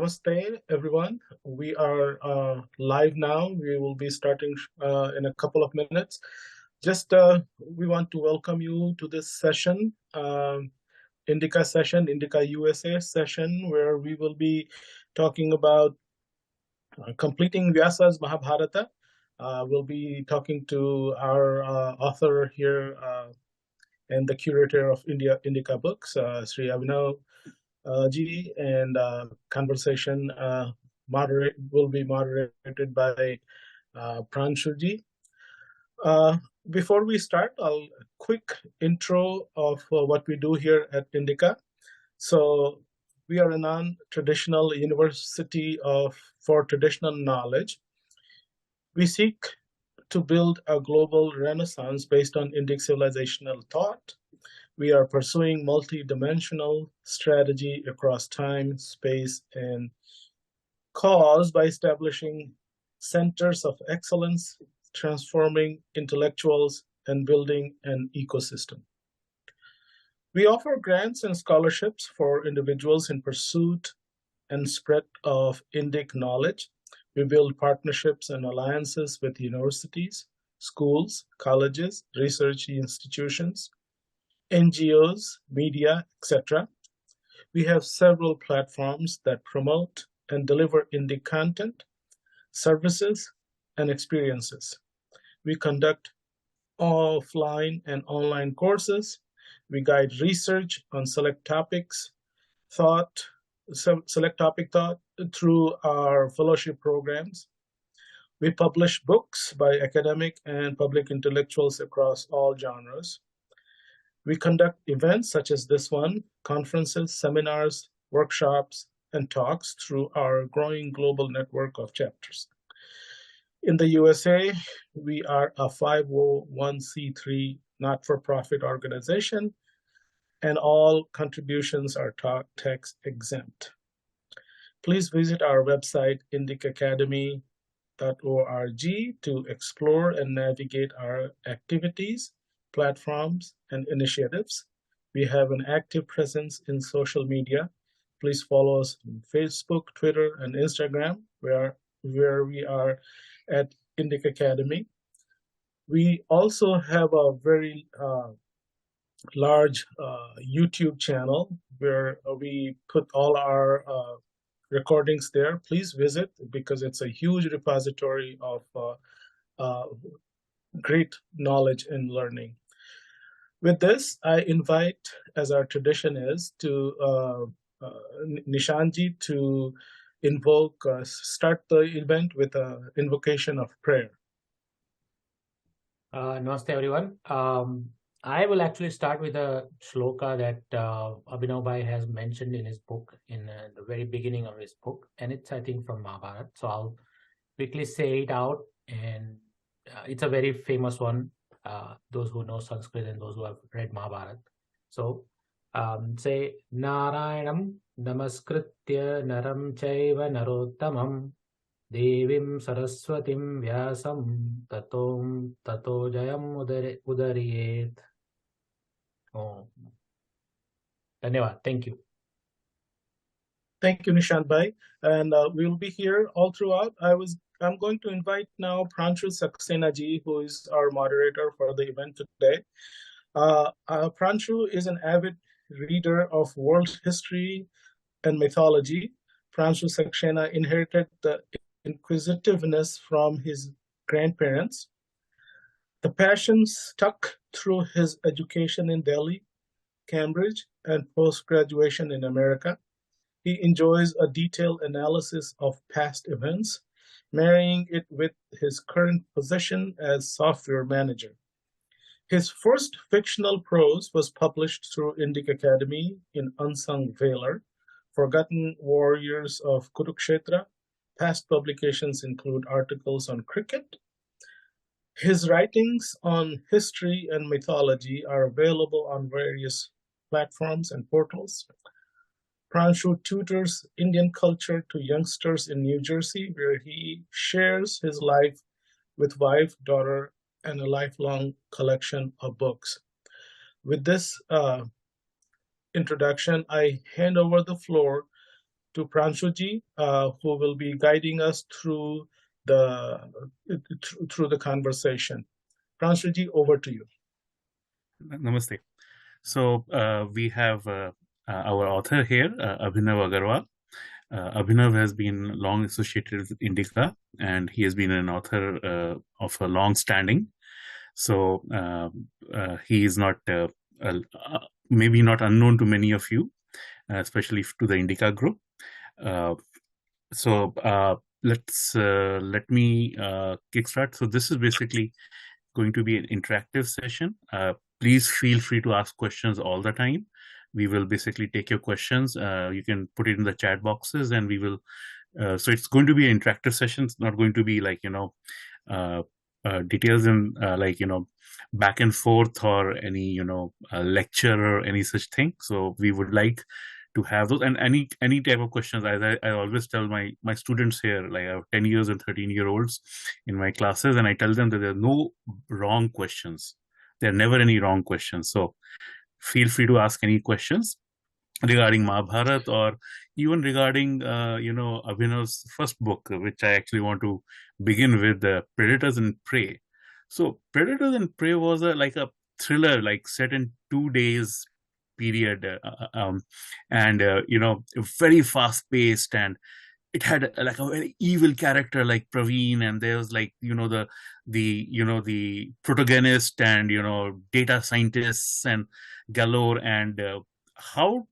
Namaste, everyone. We are live now. We will be starting in a couple of minutes. We want to welcome you to this session, Indica session, Indica USA session, where we will be talking about completing Vyasa's Mahabharata. We'll be talking to our author here and the curator of Indica Books, Sri Abhinav Ji, and conversation will be moderated by Pranshu Ji. Before we start, a quick intro of what we do here at Indica. So we are a non-traditional university for traditional knowledge. We seek to build a global renaissance based on Indic civilizational thought. We are pursuing multi-dimensional strategy across time, space, and cause by establishing centers of excellence, transforming intellectuals, and building an ecosystem. We offer grants and scholarships for individuals in pursuit and spread of Indic knowledge. We build partnerships and alliances with universities, schools, colleges, research institutions, NGOs, media, etc. We have several platforms that promote and deliver Indic content, services, and experiences. We conduct offline and online courses. We guide research on select topic thought through our fellowship programs. We publish books by academic and public intellectuals across all genres. We conduct events such as this one, conferences, seminars, workshops, and talks through our growing global network of chapters. In the USA, we are a 501c3 not-for-profit organization, and all contributions are tax exempt. Please visit our website, indicacademy.org, to explore and navigate our activities, platforms, and initiatives. We have an active presence in social media. Please follow us on Facebook, Twitter, and Instagram, where we are at Indic Academy. We also have a very large YouTube channel where we put all our recordings there. Please visit because it's a huge repository of great knowledge and learning. With this, I invite, as our tradition is, to Nishanji to start the event with an invocation of prayer. Namaste, everyone. I will actually start with a shloka that Abhinav Bhai has mentioned in his book, in the very beginning of his book, and it's, I think, from Mahabharata. So I'll quickly say it out, and it's a very famous one, those who know Sanskrit and those who have read Mahabharata. So say, Narayanam namaskritya naram chaiva narottamam devim saraswatim vyasam tato jayam udariyet. Oh. Dhanyavad. Thank you. Thank you, Nishant Bhai. And we will be here all throughout. I'm going to invite now Pranshu Saxena ji, who is our moderator for the event today. Pranshu is an avid reader of world history and mythology. Pranshu Saxena inherited the inquisitiveness from his grandparents. The passion stuck through his education in Delhi, Cambridge, and post-graduation in America. He enjoys a detailed analysis of past events, marrying it with his current position as software manager. His first fictional prose was published through Indic Academy in Unsung Valor, Forgotten Warriors of Kurukshetra. Past publications include articles on cricket. His writings on history and mythology are available on various platforms and portals. Pranshu tutors Indian culture to youngsters in New Jersey, where he shares his life with wife, daughter, and a lifelong collection of books. With this introduction, I hand over the floor to Pranshuji, who will be guiding us through the conversation. Pranshuji, over to you. Namaste. So we have our author here, Abhinav Agarwal. Abhinav has been long associated with Indica, and he has been an author of a long standing. So he is not maybe not unknown to many of you, especially to the Indica group. So let me kickstart. So this is basically going to be an interactive session. Please feel free to ask questions all the time. We will basically take your questions. You can put it in the chat boxes, and we will. So it's going to be an interactive session. It's not going to be like details and back and forth or any lecture or any such thing. So we would like to have those, and any type of questions. I always tell my students here, like I have 10 years and 13-year-olds in my classes, and I tell them that there are no wrong questions. There are never any wrong questions. So feel free to ask any questions regarding Mahabharata, or even regarding Abhinav's first book, which I actually want to begin with, Predators and Prey. So Predators and Prey was like a thriller, like set in 2 days period, and very fast paced, and it had like a very evil character like Praveen, and there was like the protagonist and data scientists and galore, and how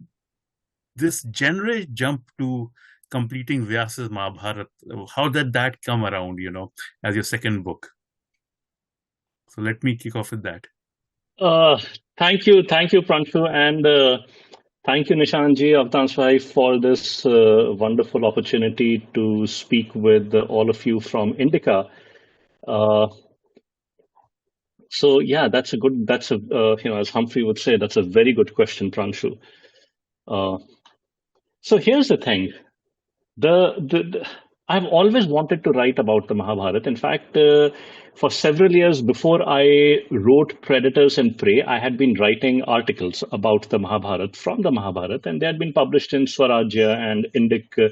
this genre jump to completing Vyasa's Mahabharata, how did that come around, as your second book? So let me kick off with that. Thank you, Pranshu, and thank you, Nishanji Avtanswai, for this wonderful opportunity to speak with all of you from Indica. So yeah, that's as Humphrey would say, that's a very good question, Pranshu. So here's the thing. I've always wanted to write about the Mahabharata. In fact, for several years before I wrote Predators and Prey, I had been writing articles about the Mahabharata from the Mahabharata, and they had been published in Swarajya and Indica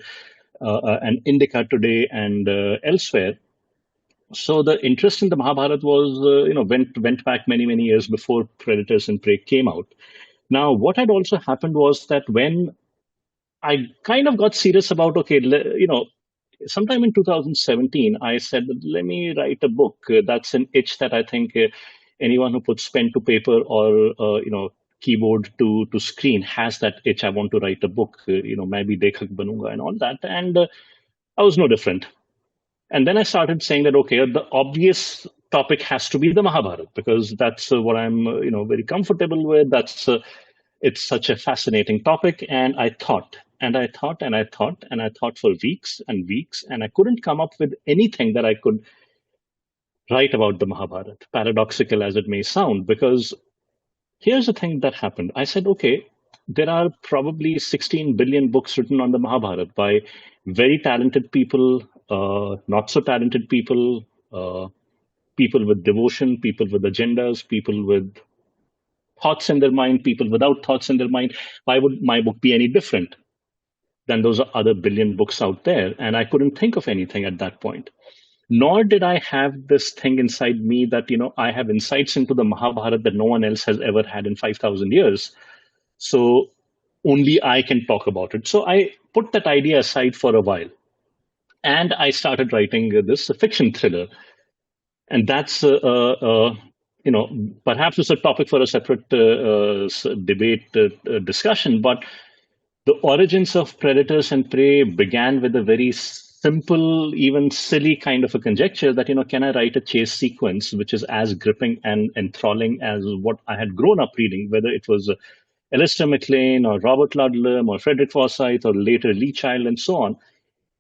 Today and elsewhere. So the interest in the Mahabharata was, went back many years before Predators and Prey came out. Now, what had also happened was that when I kind of got serious about, okay, sometime in 2017, I said, let me write a book. That's an itch that I think anyone who puts pen to paper or, keyboard to screen has that itch. I want to write a book, maybe Dekhak Banunga and all that. And I was no different. And then I started saying that, okay, the obvious topic has to be the Mahabharata, because that's what I'm, very comfortable with. It's such a fascinating topic. And I thought for weeks and weeks, and I couldn't come up with anything that I could write about the Mahabharata, paradoxical as it may sound, because here's the thing that happened. I said, okay, there are probably 16 billion books written on the Mahabharata by very talented people, not so talented people, people with devotion, people with agendas, people with thoughts in their mind, people without thoughts in their mind. Why would my book be any different than those other billion books out there? And I couldn't think of anything at that point. Nor did I have this thing inside me that, I have insights into the Mahabharata that no one else has ever had in 5,000 years. So only I can talk about it. So I put that idea aside for a while. And I started writing this fiction thriller. And that's, perhaps it's a topic for a separate debate discussion. But the origins of Predators and Prey began with a very simple, even silly kind of a conjecture that, can I write a chase sequence which is as gripping and enthralling as what I had grown up reading, whether it was Alistair MacLean or Robert Ludlum or Frederick Forsyth or later Lee Child and so on.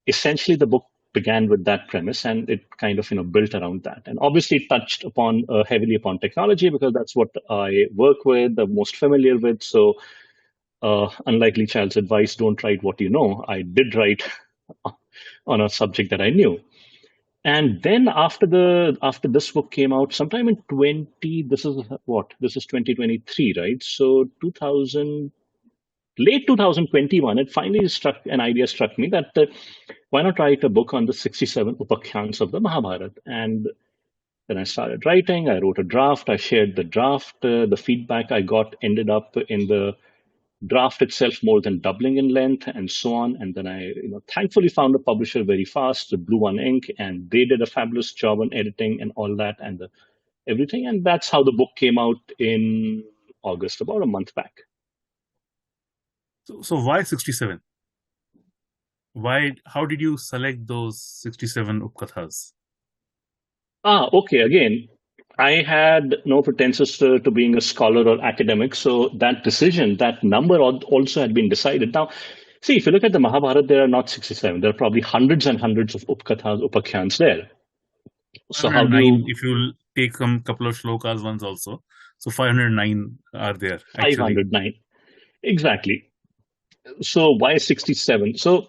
Essentially, the book began with that premise, and it kind of built around that, and obviously it touched upon heavily upon technology, because that's what I work with, the most familiar with. So unlike Lee Child's advice, don't write what you know, I did write on a subject that I knew. And then after this book came out sometime in 2023, right? So 2000, late 2021, an idea struck me that why not write a book on the 67 Upakhyaanas of the Mahabharata? And then I started writing. I wrote a draft. I shared the draft. The feedback I got ended up in the draft itself more than doubling in length, and so on. And then I, thankfully found a publisher very fast, Blue One Ink, and they did a fabulous job on editing and all that and everything. And that's how the book came out in August, about a month back. So why 67? How did you select those 67 Upakathas? Okay. Again, I had no pretenses to being a scholar or academic, so that decision, that number also had been decided. Now, see, if you look at the Mahabharata, there are not 67. There are probably hundreds and hundreds of Upakathas, Upakhyaanas there. So how do you... If you take a couple of shlokas ones also, so 509 are there, actually. 509. Exactly. So why 67? So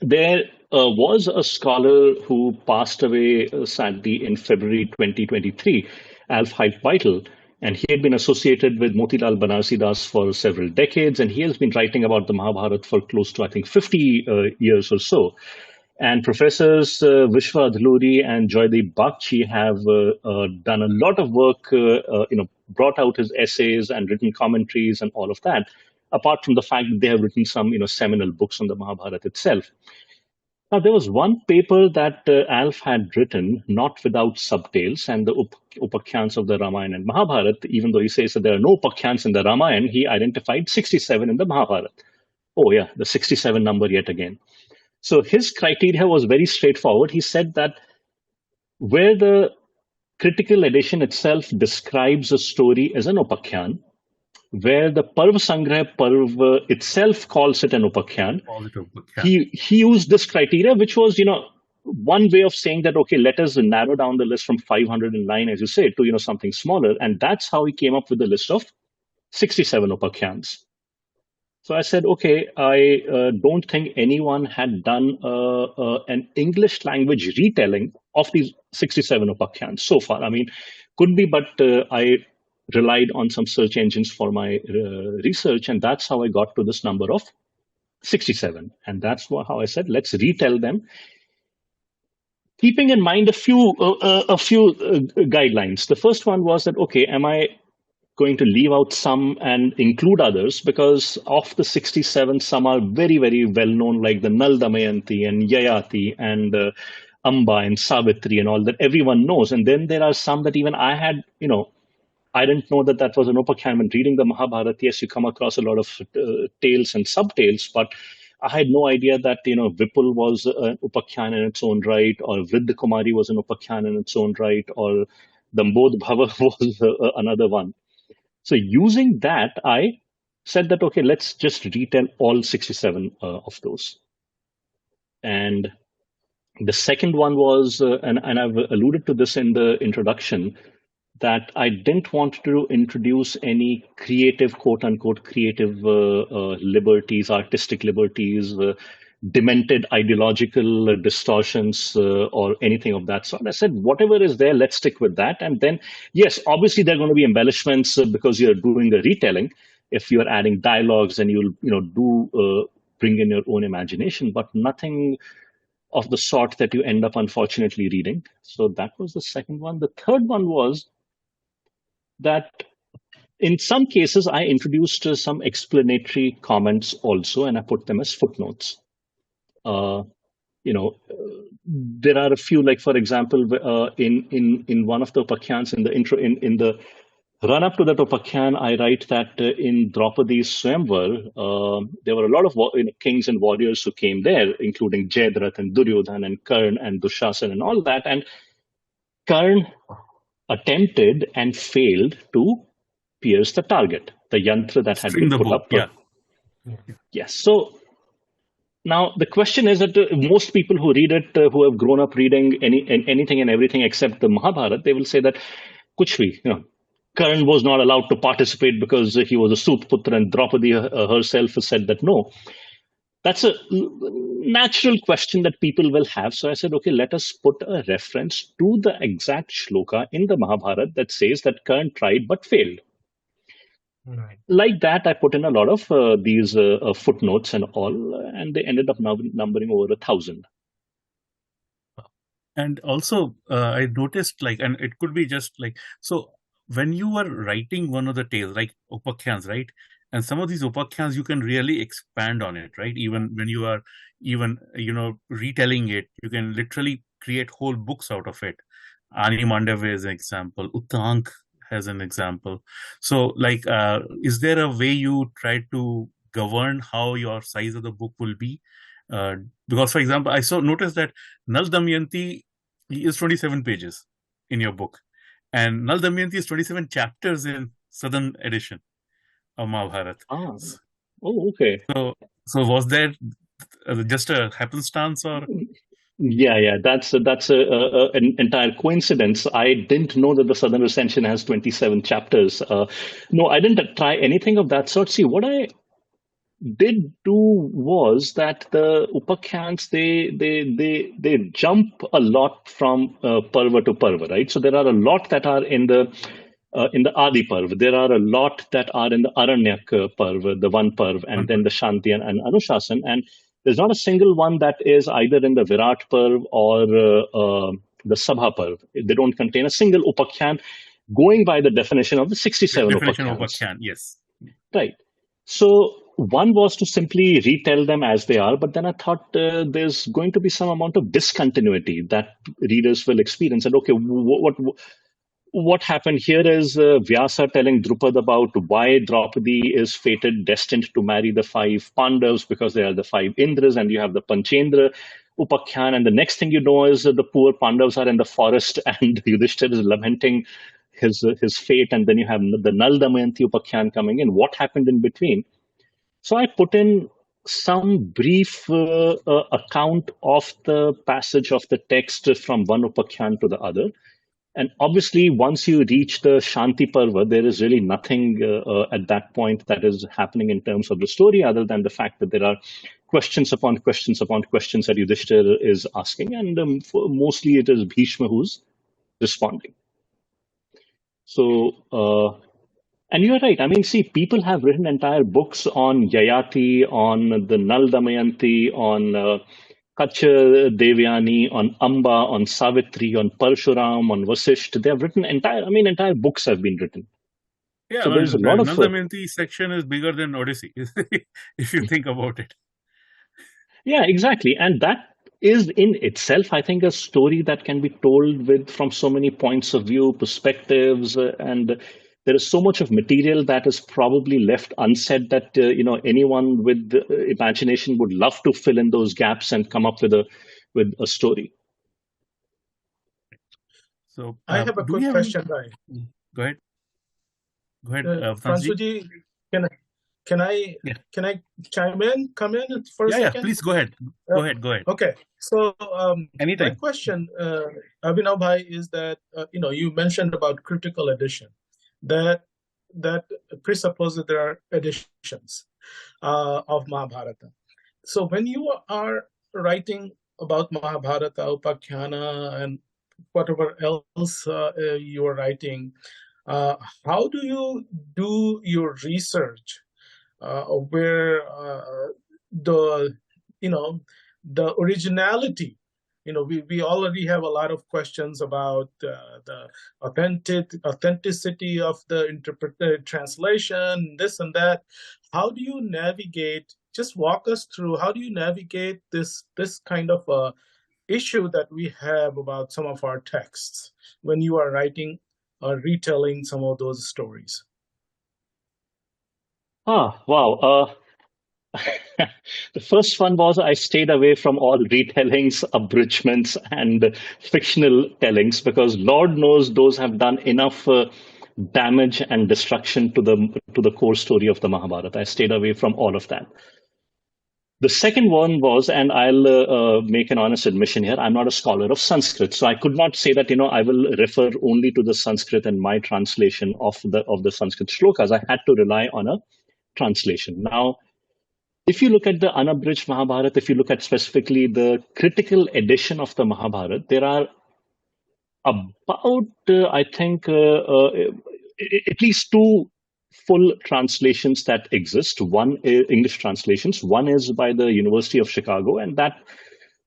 there was a scholar who passed away sadly in February 2023, Alf Beitel, and he had been associated with Motilal Banarsi Das for several decades, and he has been writing about the Mahabharata for close to, I think, 50 years or so. And Professors Vishwa Adhluri and Joydeep Bagchi have done a lot of work, brought out his essays and written commentaries and all of that, apart from the fact that they have written some, seminal books on the Mahabharata itself. Now, there was one paper that Alf had written, not without subtales, and the Upakhyaanas of the Ramayana and Mahabharata, even though he says that there are no Upakhyaanas in the Ramayana, he identified 67 in the Mahabharata. Oh yeah, the 67 number yet again. So his criteria was very straightforward. He said that where the critical edition itself describes a story as an Upakhyana, where the Parv Sangrah Parv itself calls it an Upakhyana, he used this criteria, which was, one way of saying that, okay, let us narrow down the list from 509, as you say, to, something smaller. And that's how he came up with the list of 67 Upakhyaanas. So I said, okay, I don't think anyone had done an English language retelling of these 67 Upakhyaanas so far. I mean, could be, but I relied on some search engines for my research, and that's how I got to this number of 67. And that's how I said, let's retell them, keeping in mind a few guidelines. The first one was that, okay, am I going to leave out some and include others? Because of the 67, some are very, very well known, like the Nal Damayanti and Yayaati and Ambaa and Savitri and all that everyone knows. And then there are some that even I had, I didn't know that that was an Upakhyana. When reading the Mahabharata, yes, you come across a lot of tales and subtales, but I had no idea that, Vipul was an Upakhyana in its own right, or Vriddha Kumari was an Upakhyana in its own right, or Dambodh Bhava was another one. So using that, I said that, okay, let's just retell all 67 of those. And the second one was, and I've alluded to this in the introduction, that I didn't want to introduce any creative, quote unquote, creative liberties, artistic liberties, demented ideological distortions, or anything of that sort. I said, whatever is there, let's stick with that. And then, yes, obviously there are going to be embellishments because you're doing a retelling. If you're adding dialogues, then you'll, bring in your own imagination, but nothing of the sort that you end up unfortunately reading. So that was the second one. The third one was that in some cases, I introduced some explanatory comments also, and I put them as footnotes. There are a few, like, for example, in one of the Upakhyaanas, in the intro, in the run-up to that Upakhyana, I write that in Draupadi's Swayamvar, there were a lot of kings and warriors who came there, including Jayadratha and Duryodhana and Karna and Dushasana and all that. And Karna attempted and failed to pierce the target, the yantra that had been put up. Yeah. Yes. So now the question is that most people who read it, who have grown up reading anything and everything except the Mahabharata, they will say that kuch bhi, Karna was not allowed to participate because he was a Sutputra, and Draupadi herself said that no. That's a natural question that people will have. So I said, okay, let us put a reference to the exact shloka in the Mahabharata that says that Karna tried but failed. Right. Like that, I put in a lot of these footnotes and all, and they ended up numbering over 1,000. And also, I noticed, like, and it could be just like, so when you were writing one of the tales, like Upakhyaanas, right? And some of these Upakhyaanas, you can really expand on it, right? Even when you are retelling it, you can literally create whole books out of it. Ani Mandave is an example. Uttank has an example. So, like, is there a way you try to govern how your size of the book will be? Because, for example, I noticed that Nal Damayanti is 27 pages in your book, and Nal Damayanti is 27 chapters in Southern edition of Mahabharata. Ah, oh, okay. So was that just a happenstance, or? Yeah. That's an entire coincidence. I didn't know that the Southern Recension has 27 chapters. No, I didn't try anything of that sort. See, what I did do was that the Upakhyans they jump a lot from Parva to Parva, right? So there are a lot that are in the Adi Parv. There are a lot that are in the Aranyak Parv, the one Parv, and then the Shanti and Anushasan. And there's not a single one that is either in the Virat Parv or the Sabha Parv. They don't contain a single Upakhyan, going by the definition of the 67 Definition of Upakhyans. Upakhyaan, yes. Right. So one was to simply retell them as they are, but then I thought there's going to be some amount of discontinuity that readers will experience. And okay, what happened here is Vyasa telling Drupad about why Draupadi is fated, destined to marry the 5 Pandavas because they are the 5 Indras, and you have the Panchendra Upakhyana, and the next thing you know is the poor Pandavas are in the forest, and Yudhishthira is lamenting his fate, and then you have the Nal Damayanti Upakhyana coming in. What happened in between? So I put in some brief account of the passage of the text from one Upakhyana to the other. And obviously, once you reach the Shanti Parva, there is really nothing at that point that is happening in terms of the story, other than the fact that there are questions upon questions upon questions that Yudhishthira is asking, and mostly it is Bheeshma who's responding. So, and you're right. I mean, see, people have written entire books on Yayati, on the Nal Damayanti, on Kacha Devyani, on Ambaa, on Savitri, on Parashuram, on Vasisht. They have written entire books have been written. Yeah, So there's a lot of Nal Damayanti section is bigger than Odyssey, if you think about it. Yeah, exactly. And that is in itself, I think, a story that can be told from so many points of view, perspectives, and there is so much of material that is probably left unsaid that anyone with imagination would love to fill in those gaps and come up with a story. So I have a quick question, Rai. Go ahead. Go ahead, Fransuji, can I come in for a second? Yeah, please go ahead. Go ahead. Okay, so anytime. My question, Abhinav Bhai, is that you mentioned about critical edition, that presupposes there are editions of Mahabharata. So when you are writing about Mahabharata, Upakhyana, and whatever else you are writing, how do you do your research where the originality, we already have a lot of questions about the authenticity of the interpreted translation, this and that. How do you navigate? Just walk us through, how do you navigate this kind of issue that we have about some of our texts when you are writing or retelling some of those stories? Wow. The first one was I stayed away from all retellings, abridgments, and fictional tellings because Lord knows those have done enough damage and destruction to the core story of the Mahabharata. I stayed away from all of that. The second one was, and I'll make an honest admission here, I'm not a scholar of Sanskrit, so I could not say that I will refer only to the Sanskrit and my translation of the Sanskrit shlokas. I had to rely on a translation. Now, if you look at the unabridged Mahabharata, if you look at specifically the critical edition of the Mahabharata, there are about, I think, at least 2 full translations that exist. One is English translations. One is by the University of Chicago, and that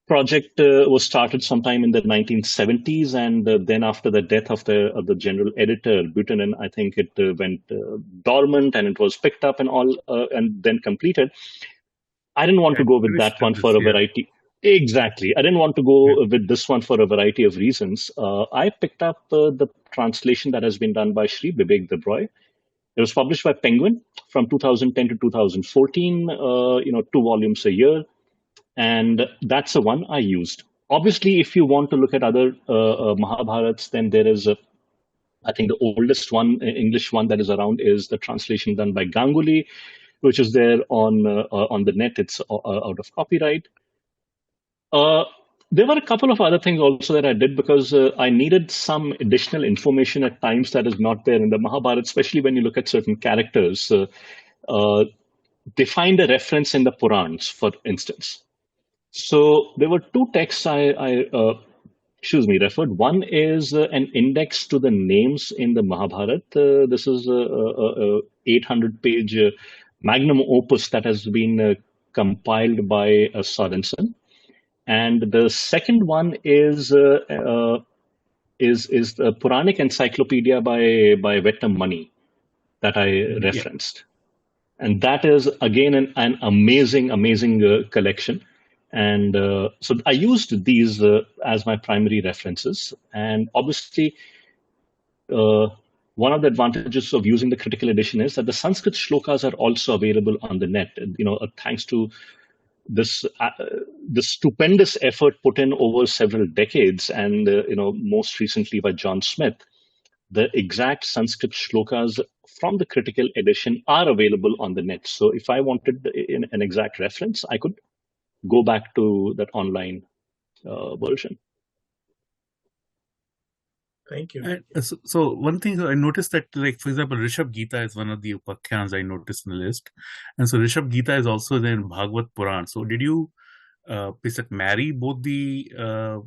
project was started sometime in the 1970s, and then after the death of the general editor Buchanan, I think it went dormant, and it was picked up and all, and then completed. I didn't want to go with that one for a variety. Exactly, I didn't want to go with this one for a variety of reasons. I picked up the translation that has been done by Sri Bibek Debroy. It was published by Penguin from 2010 to 2014. 2 volumes a year. And that's the one I used. Obviously, if you want to look at other Mahabharats, then there is I think the oldest one, English one that is around, is the translation done by Ganguly, which is there on the net. It's out of copyright. There were a couple of other things also that I did because I needed some additional information at times that is not there in the Mahabharata, especially when you look at certain characters. They find a reference in the Purans, for instance. So there were 2 texts I referred. One is an index to the names in the Mahabharata. This is a 800-page magnum opus that has been compiled by Sorensen. And the second one is the Puranic Encyclopedia by Vettam Mani that I referenced. And that is, again, an amazing collection. And so I used these as my primary references. And obviously, one of the advantages of using the critical edition is that the Sanskrit shlokas are also available on the net. Thanks to this stupendous effort put in over several decades, and most recently by John Smith, the exact Sanskrit shlokas from the critical edition are available on the net. So if I wanted an exact reference, I could go back to that online version. Thank you. So one thing I noticed that, like, for example, Rishabh Gita is one of the Upakhyaanas I noticed in the list. And so Rishabh Gita is also there in Bhagavad Puran. So did you marry both the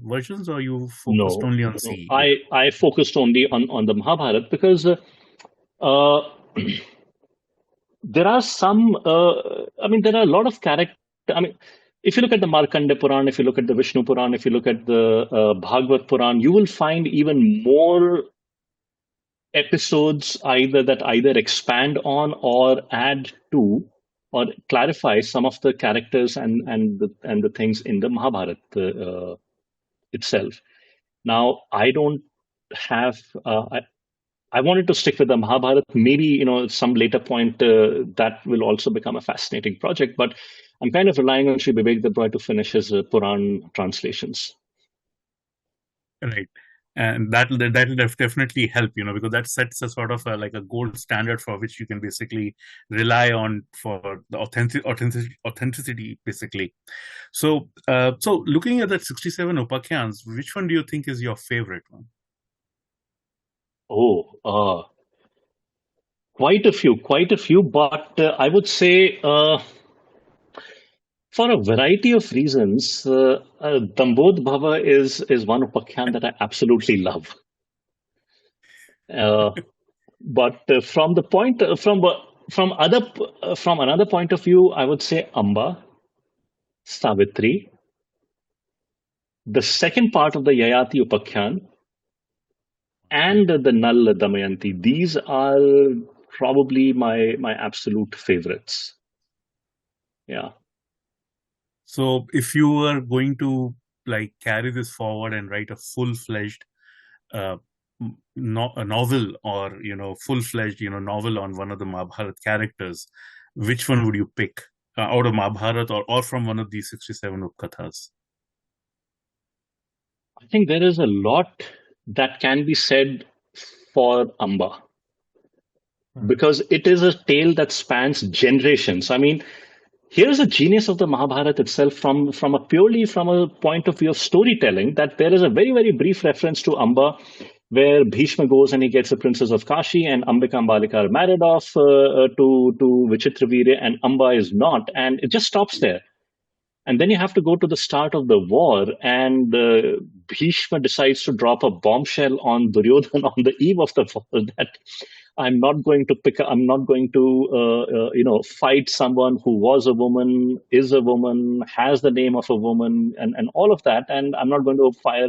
versions, or you focused only on CE? I focused only on the Mahabharata because there are some, there are a lot of characters. If you look at the Markandeya Puran, if you look at the Vishnu Puran, if you look at the Bhagavad Puran, you will find even more episodes that either expand on or add to or clarify some of the characters and the things in the Mahabharata itself. Now, I don't have. I wanted to stick with the Mahabharata. Maybe some later point that will also become a fascinating project. But I'm kind of relying on Sri Bibek Debroy to finish his Puran translations. Right. And that'll definitely help, because that sets a sort of like a gold standard for which you can basically rely on for the authenticity, basically. So, looking at that 67 Upakhyaanas, which one do you think is your favorite one? Oh, quite a few, but I would say for a variety of reasons, Dambodh Bhava is one Upakhyana that I absolutely love. But from another point of view, I would say Ambaa, Savitri, the second part of the Yayaati Upakhyana, and the Nal Damayanti. These are probably my absolute favorites. Yeah. So if you were going to carry this forward and write a full-fledged a novel, or full-fledged novel on one of the Mahabharata characters, which one would you pick out of Mahabharata or from one of these 67 Upakathas? I think there is a lot that can be said for Ambaa, because it is a tale that spans generations. Here's the genius of the Mahabharata itself from a point of view of storytelling, that there is a very, very brief reference to Ambaa, where Bheeshma goes and he gets the princess of Kaashi, and Ambika and Balika are married off to Vichitravirya, and Ambaa is not, and it just stops there. And then you have to go to the start of the war, and Bhishma decides to drop a bombshell on Duryodhana on the eve of the war that I'm not going to fight someone who was a woman, is a woman, has the name of a woman, and all of that, and I'm not going to fire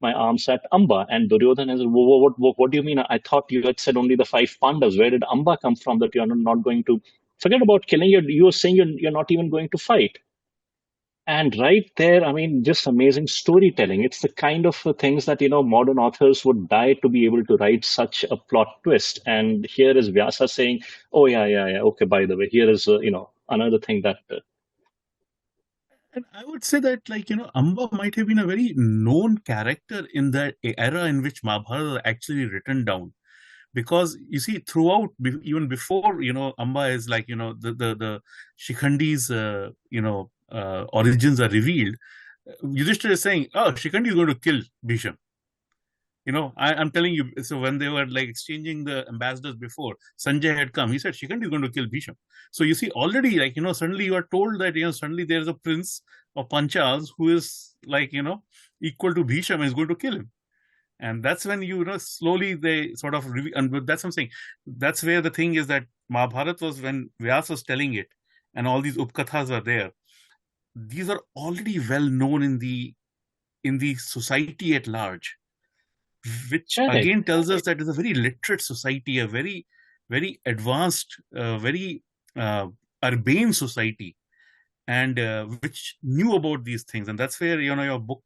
my arms at Ambaa. And Duryodhana is, what do you mean? I thought you had said only the 5 Pandavas. Where did Ambaa come from that you're not going to, forget about killing, you're saying you're not even going to fight? And right there, I mean, just amazing storytelling. It's the kind of things that, modern authors would die to be able to write such a plot twist. And here is Vyasa saying, oh, yeah. Okay, by the way, here is, another thing that. And I would say that, Ambaa might have been a very known character in the era in which Mahabharata was actually written down. Because you see, throughout, even before, Ambaa is like, the Shikhandi's, origins are revealed. Yudhishthira is saying, oh, Shikhandi is going to kill Bhisham. I'm telling you, so when they were like exchanging the ambassadors before, Sanjay had come, he said, Shikhandi is going to kill Bhisham. So you see, already, suddenly you are told that, suddenly there's a prince of Panchals who is like, equal to Bhisham and is going to kill him. And that's when, slowly they sort of, and that's what I'm saying. That's where the thing is that Mahabharata was when Vyasa was telling it, and all these Upakathas are there. These are already well known in the society at large, which again tells us that it's a very literate society, a very, very advanced, very urbane society, and which knew about these things. And that's where, your book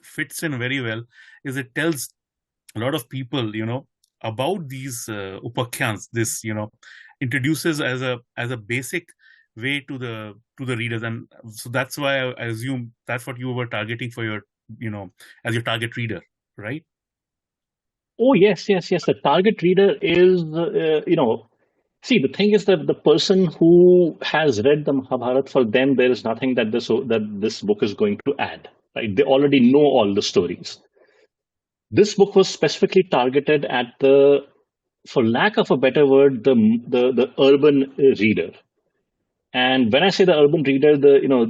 fits in very well, is it tells a lot of people, about these upakhyanas. This, introduces as a basic way to the readers, and so that's why I assume that's what you were targeting for your, as your target reader, right? Oh yes. The target reader is, see, the thing is that the person who has read the Mahabharata, for them there is nothing that this book is going to add. Right? They already know all the stories. This book was specifically targeted at the, for lack of a better word, the urban reader. And when I say the urban reader,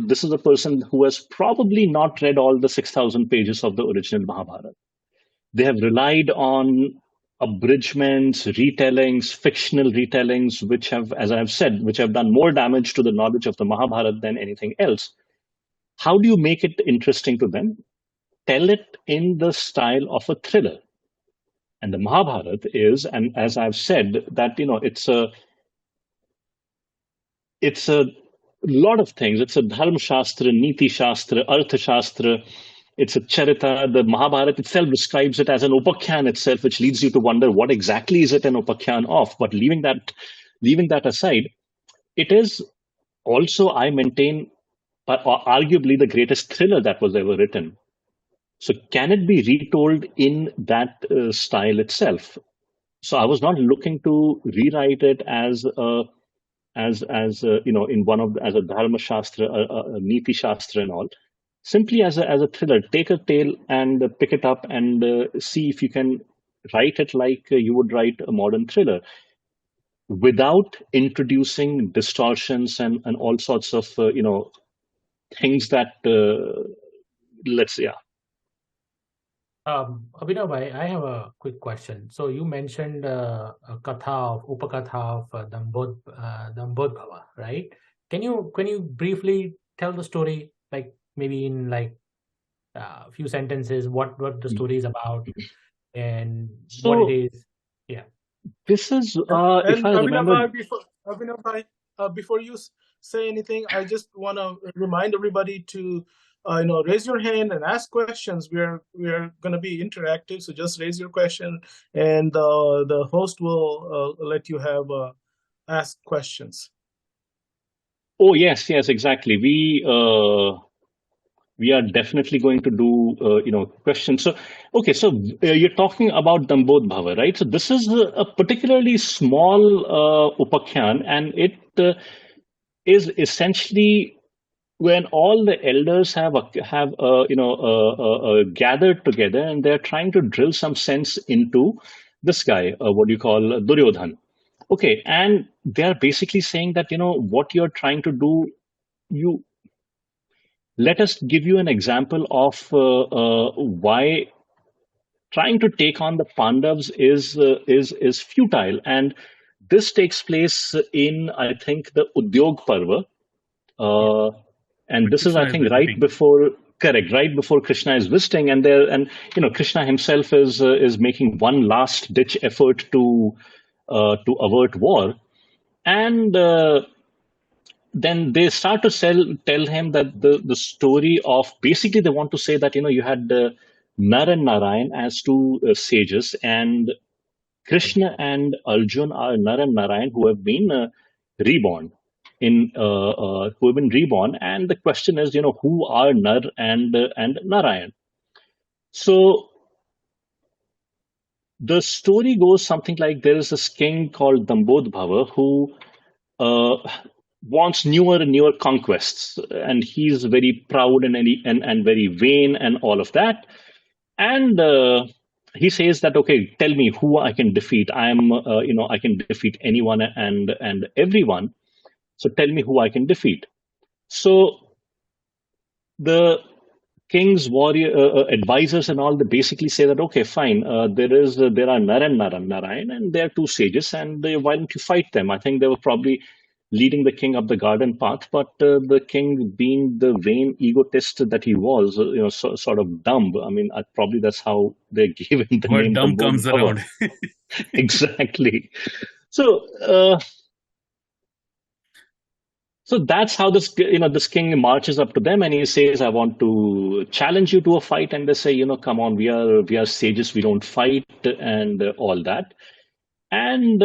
this is a person who has probably not read all the 6,000 pages of the original Mahabharata. They have relied on abridgments, retellings, fictional retellings, which have, as I have said, which have done more damage to the knowledge of the Mahabharata than anything else. How do you make it interesting to them? Tell it in the style of a thriller. And the Mahabharata is, and as I've said, that it's a lot of things. It's a dharma shastra, niti shastra, artha shastra. It's a charita. The Mahabharata itself describes it as an upakhyana itself, which leads you to wonder what exactly is it an upakhyana of. But leaving that aside, it is also, I maintain, arguably the greatest thriller that was ever written. So can it be retold in that style itself? So I was not looking to rewrite it as in one of as a dharma shastra, a niti shastra, and all. Simply as a thriller, take a tale and pick it up and see if you can write it like you would write a modern thriller, without introducing distortions and all sorts of things that let's say. Abhinav, I have a quick question. So you mentioned a Upakatha of Dambodhava, right? Can you briefly tell the story, like maybe in like a few sentences, what the story is about and what it is? Yeah. This is if I remember. Abhinav, before you say anything, I just want to remind everybody to raise your hand and ask questions. We're going to be interactive, so just raise your question, and the host will let you have ask questions. Oh yes, exactly. We are definitely going to do questions. So okay, so you're talking about Dambodhava, right? So this is a particularly small upakhyan, and it is essentially when all the elders have gathered together, and they're trying to drill some sense into this guy, what do you call Duryodhana. Okay, and they're basically saying that what you're trying to do, let us give you an example of why trying to take on the Pandavas is futile. And this takes place in, I think, the Udyog Parva. And this is, I think, right before Krishna is visiting, and Krishna himself is making one last ditch effort to avert war, and then they start to tell him that the story of, basically they want to say that you had Nar and Narayan as two sages, and Krishna and Arjun are Nar and Narayan who have been reborn and the question is, who are Nar and Narayan? So the story goes something like, there is this king called Dambodbhava who wants newer and newer conquests, and he's very proud and very vain and all of that. And he says that, okay, tell me who I can defeat. I can defeat anyone and everyone. So tell me who I can defeat. So the king's warrior advisors and all, they basically say that, okay, fine, there are Nar and Narayan, and they are two sages, and why don't you fight them? I think they were probably leading the king up the garden path, but the king, being the vain egotist that he was, sort of dumb. I mean, probably that's how they gave him the name. Dumb comes around. Exactly. So. So that's how this king marches up to them, and he says, "I want to challenge you to a fight." And they say, "Come on, we are sages, we don't fight," and all that. And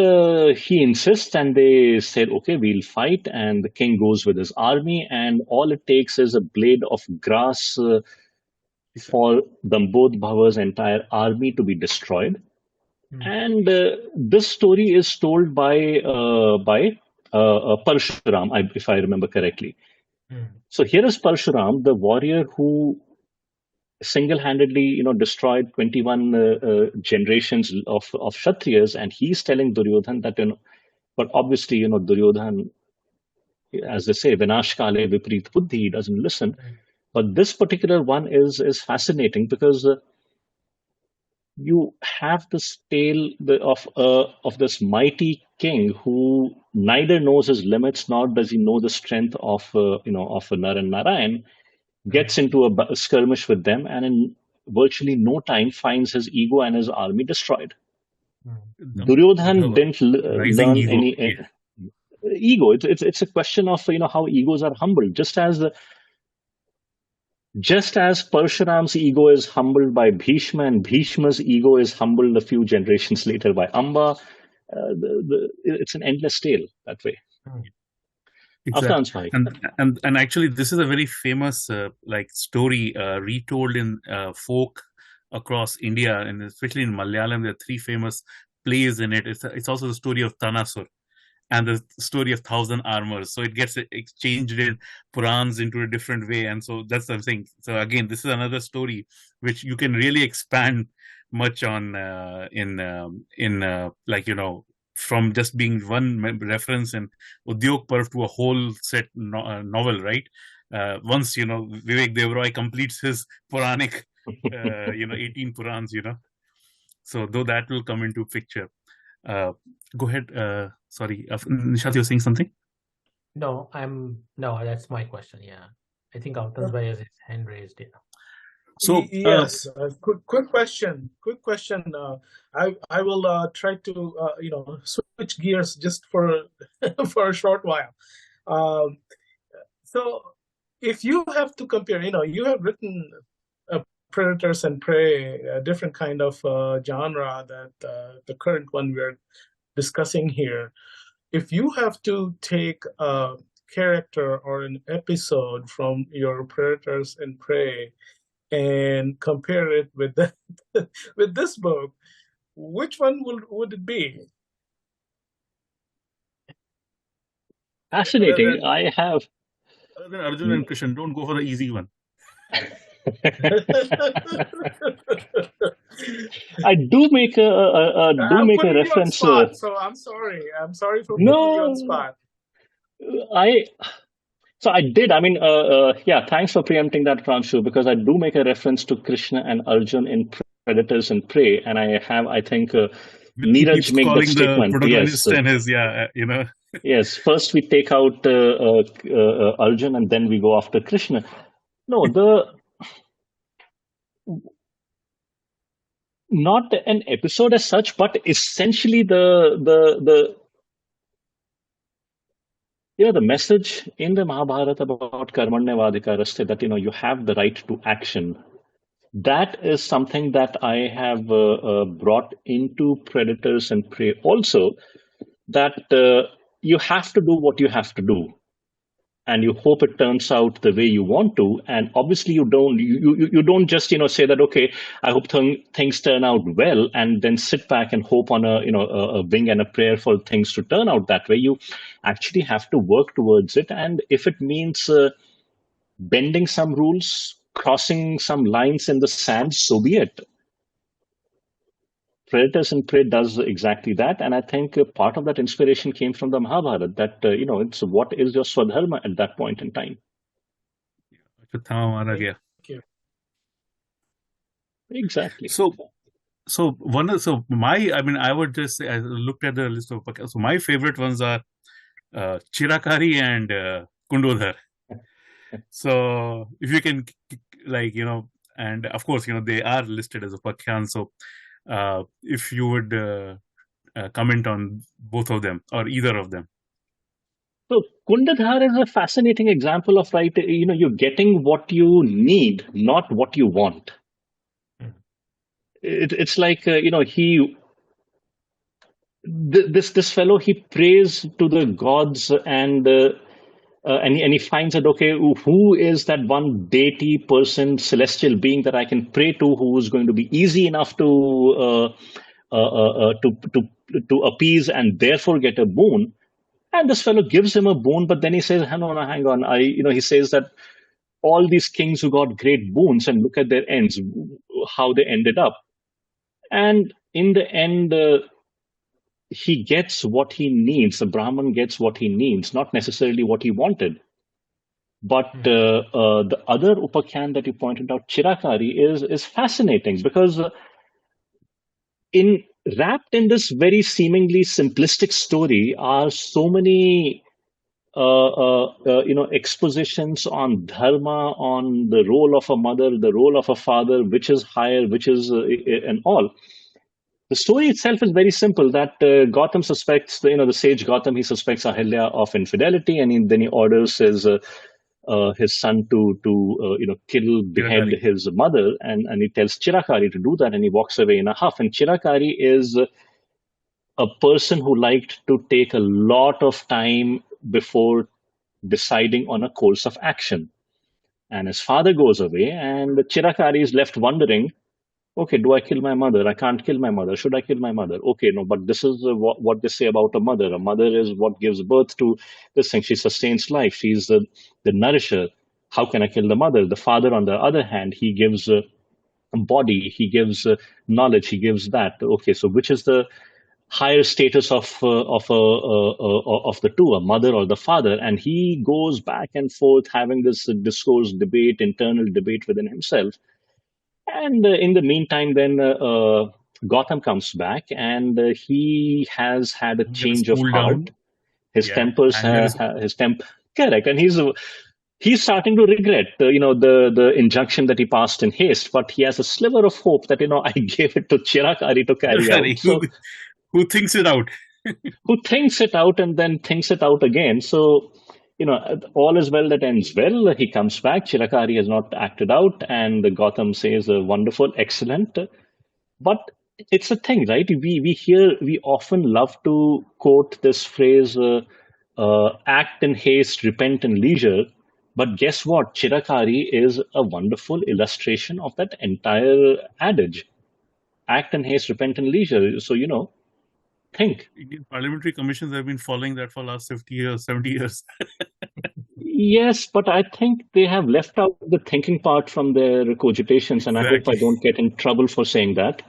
he insists, and they said, "Okay, we'll fight." And the king goes with his army, and all it takes is a blade of grass for Dambodbhava's entire army to be destroyed. And this story is told by Parashuram, if I remember correctly. So here is Parashuram, the warrior who single-handedly, destroyed 21 generations of Kshatriyas, and he's telling Duryodhana that, but obviously, Duryodhana, as they say, Vinashkale Viparit Buddhi, he doesn't listen. But this particular one is fascinating because you have this tale of this mighty king who neither knows his limits nor does he know the strength of Nar and Narayan, gets into a skirmish with them, and in virtually no time finds his ego and his army destroyed. Duryodhana didn't learn ego. any ego. It's a question of how egos are humbled, just as Parshuram's ego is humbled by Bheeshma, and Bheeshma's ego is humbled a few generations later by Ambaa. It's an endless tale that way. Exactly. And actually, this is a very famous story retold in folk across India, and especially in Malayalam. There are three famous plays in it. It's also the story of Tanasur and the story of Thousand Armors. So it gets exchanged in Purans into a different way. And so that's the thing. So again, this is another story which you can really expand much on from just being one reference in Udyog Parv to a whole set novel, right? Once, Vivek Devroy completes his Puranic, 18 Purans, So though that will come into picture. Go ahead. Sorry, Nishat, you're saying something? No, that's my question. Yeah, I think Alton's by his hand raised. Yeah. So yes, quick question. I will try to switch gears just for for a short while. So if you have to compare, you have written Predators and Prey, a different kind of genre that the current one we're discussing here. If you have to take a character or an episode from your Predators and Prey and compare it with with this book, which one would it be? Fascinating. I have. Other than Arjun and Krishna, don't go for the easy one. I do make a reference. So I'm sorry for putting you on spot. So I did. I mean, yeah, thanks for preempting that, Pranshu, because I do make a reference to Krishna and Arjun in Predators and Prey. And I think He Neeraj keeps make that calling the statement. Yes. protagonist and his, Yes. First we take out Arjun and then we go after Krishna. No, not an episode as such, but essentially the message in the Mahabharata about karmanyavadhikaraste, that you have the right to action. That is something that I have brought into Predators and Prey also, that you have to do what you have to do, and you hope it turns out the way you want to. And obviously you don't just say that, okay, I hope things turn out well, and then sit back and hope on a wing and a prayer for things to turn out that way. You actually have to work towards it, and if it means bending some rules, crossing some lines in the sand, so be it. Predators and Prey does exactly that, and I think part of that inspiration came from the Mahabharata. That it's what is your swadharma at that point in time. Thank you. Exactly. So I would just say, I looked at the list of podcasts. So my favorite ones are Chirakari and Kundodhar. So if you can, and of course, they are listed as Upakhyaanas. So if you would comment on both of them or either of them. So Kundadhar is a fascinating example of, right, you're getting what you need, not what you want. It's like, this fellow, he prays to the gods, and he finds that, okay, who is that one deity, person, celestial being that I can pray to, who is going to be easy enough to appease and therefore get a boon. And this fellow gives him a boon, but then he says, hang on. He says that all these kings who got great boons, and look at their ends, how they ended up. And in the end, he gets what he needs. The Brahman gets what he needs, not necessarily what he wanted. But the other Upakhyaan that you pointed out, Chirakari, is fascinating, because wrapped in this very seemingly simplistic story are so many expositions on dharma, on the role of a mother, the role of a father, which is higher, which is and all. The story itself is very simple. That Gautam suspects, the sage Gautam, he suspects Ahilya of infidelity, and then he orders his son to behead his mother, and he tells Chirakari to do that, and he walks away in a huff. And Chirakari is a person who liked to take a lot of time before deciding on a course of action. And his father goes away, and the Chirakari is left wondering, okay, do I kill my mother? I can't kill my mother. Should I kill my mother? Okay, no, but this is what they say about a mother. A mother is what gives birth to this thing. She sustains life. She's the nourisher. How can I kill the mother? The father, on the other hand, he gives a body, he gives knowledge, he gives that. Okay, so which is the higher status of the two, a mother or the father? And he goes back and forth having this discourse, debate, internal debate within himself. And in the meantime, then Gautam comes back, and he has had a change of heart. His tempers, correct, and he's starting to regret the injunction that he passed in haste. But he has a sliver of hope that I gave it to Chirakari to carry out. So, who thinks it out? Who thinks it out and then thinks it out again. So, all is well that ends well. He comes back. Chirakari has not acted out, and Gautam says, wonderful, excellent. But it's a thing, right? We often love to quote this phrase, act in haste, repent in leisure. But guess what? Chirakari is a wonderful illustration of that entire adage. Act in haste, repent in leisure. So, think. Indian parliamentary commissions have been following that for the last 50 years, 70 years. Yes, but I think they have left out the thinking part from their cogitations, and I hope I don't get in trouble for saying that.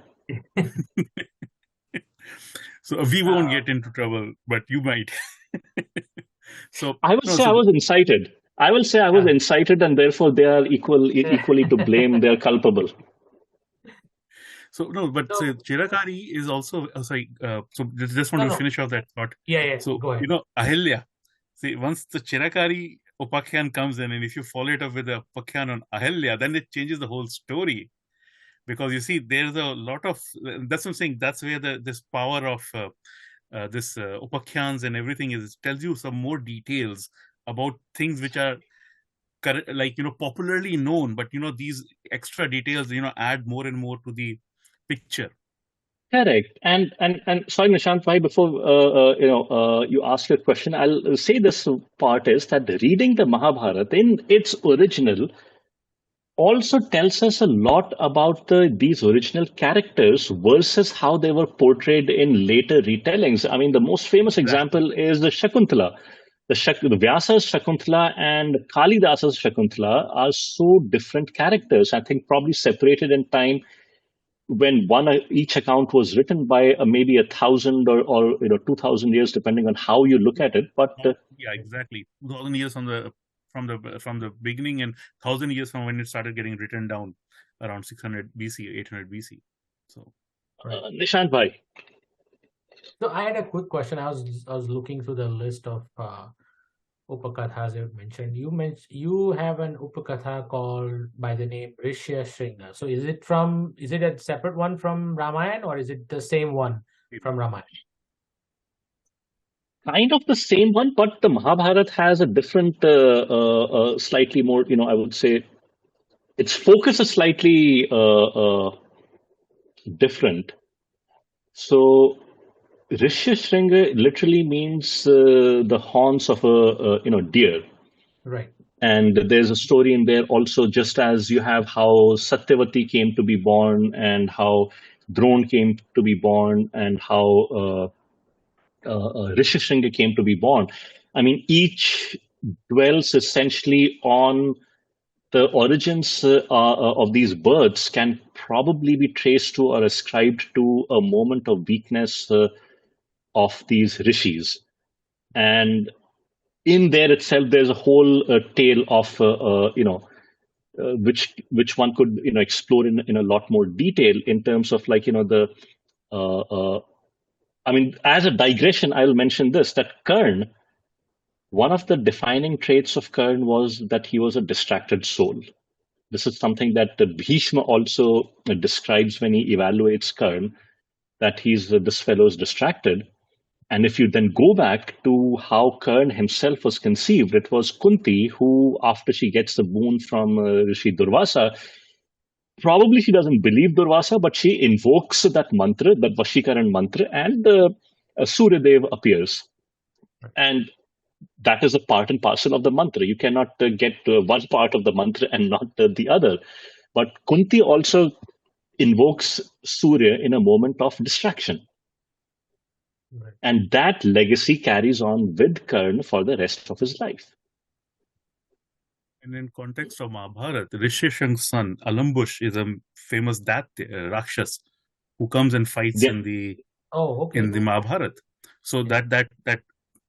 So we won't get into trouble, but you might. I would say I was incited. I will say I was incited, and therefore they are equally to blame. They are culpable. So no, but So- Chirakari is also sorry. So just want to finish off that thought. Yeah. So Go ahead. Ahilya. See, once the Chirakari Upakhyan comes in, and if you follow it up with the Upakhyan on Ahilya, then it changes the whole story. Because you see, there's a lot of that's what I'm saying. That's where this power of this Upakhyans and everything is. It tells you some more details about things which are like popularly known, but these extra details add more and more to the picture. Correct. And sorry, Nishant, why before you ask your question, I'll say this part is that reading the Mahabharata in its original also tells us a lot about these original characters versus how they were portrayed in later retellings. I mean, the most famous example is the Shakuntala. The Vyasa's Shakuntala and Kalidasa's Shakuntala are so different characters. I think probably separated in time when each account was written by maybe 1,000 or 2,000 years, depending on how you look at it. But yeah, exactly, 2,000 years from the beginning, and 1,000 years from when it started getting written down around 600 BC, 800 BC. So, Nishant bhai. So I had a quick question. I was looking through the list of Upakathas you mentioned. You have an Upakatha called by the name Rishya Shringa. So is it a separate one from Ramayana, or is it the same one from Ramayana? Kind of the same one, but the Mahabharata has a different, slightly more, I would say, its focus is slightly different. So, Rishya Shringa literally means the horns of a deer. Right. And there's a story in there also, just as you have how Satyavati came to be born, and how Drone came to be born, and how Rishishringa came to be born. I mean, each dwells essentially on the origins of these births can probably be traced to or ascribed to a moment of weakness of these rishis. And in there itself, there's a whole tale of, which one could, explore in a lot more detail in terms of like, I mean, as a digression, I'll mention this, that Karn, one of the defining traits of Karn was that he was a distracted soul. This is something that Bheeshma also describes when he evaluates Karn, that this fellow is distracted. And if you then go back to how Karn himself was conceived, it was Kunti who, after she gets the boon from Rishi Durvasa, probably she doesn't believe Durvasa, but she invokes that mantra, that Vashikaran mantra, and Suryadev appears. And that is a part and parcel of the mantra. You cannot get one part of the mantra and not the other. But Kunti also invokes Surya in a moment of distraction. Right. And that legacy carries on with Karna for the rest of his life. And in context of Mahabharata, Rishishang's son, Alambush, is a famous Rakshas who comes and fights in the Mahabharata. So that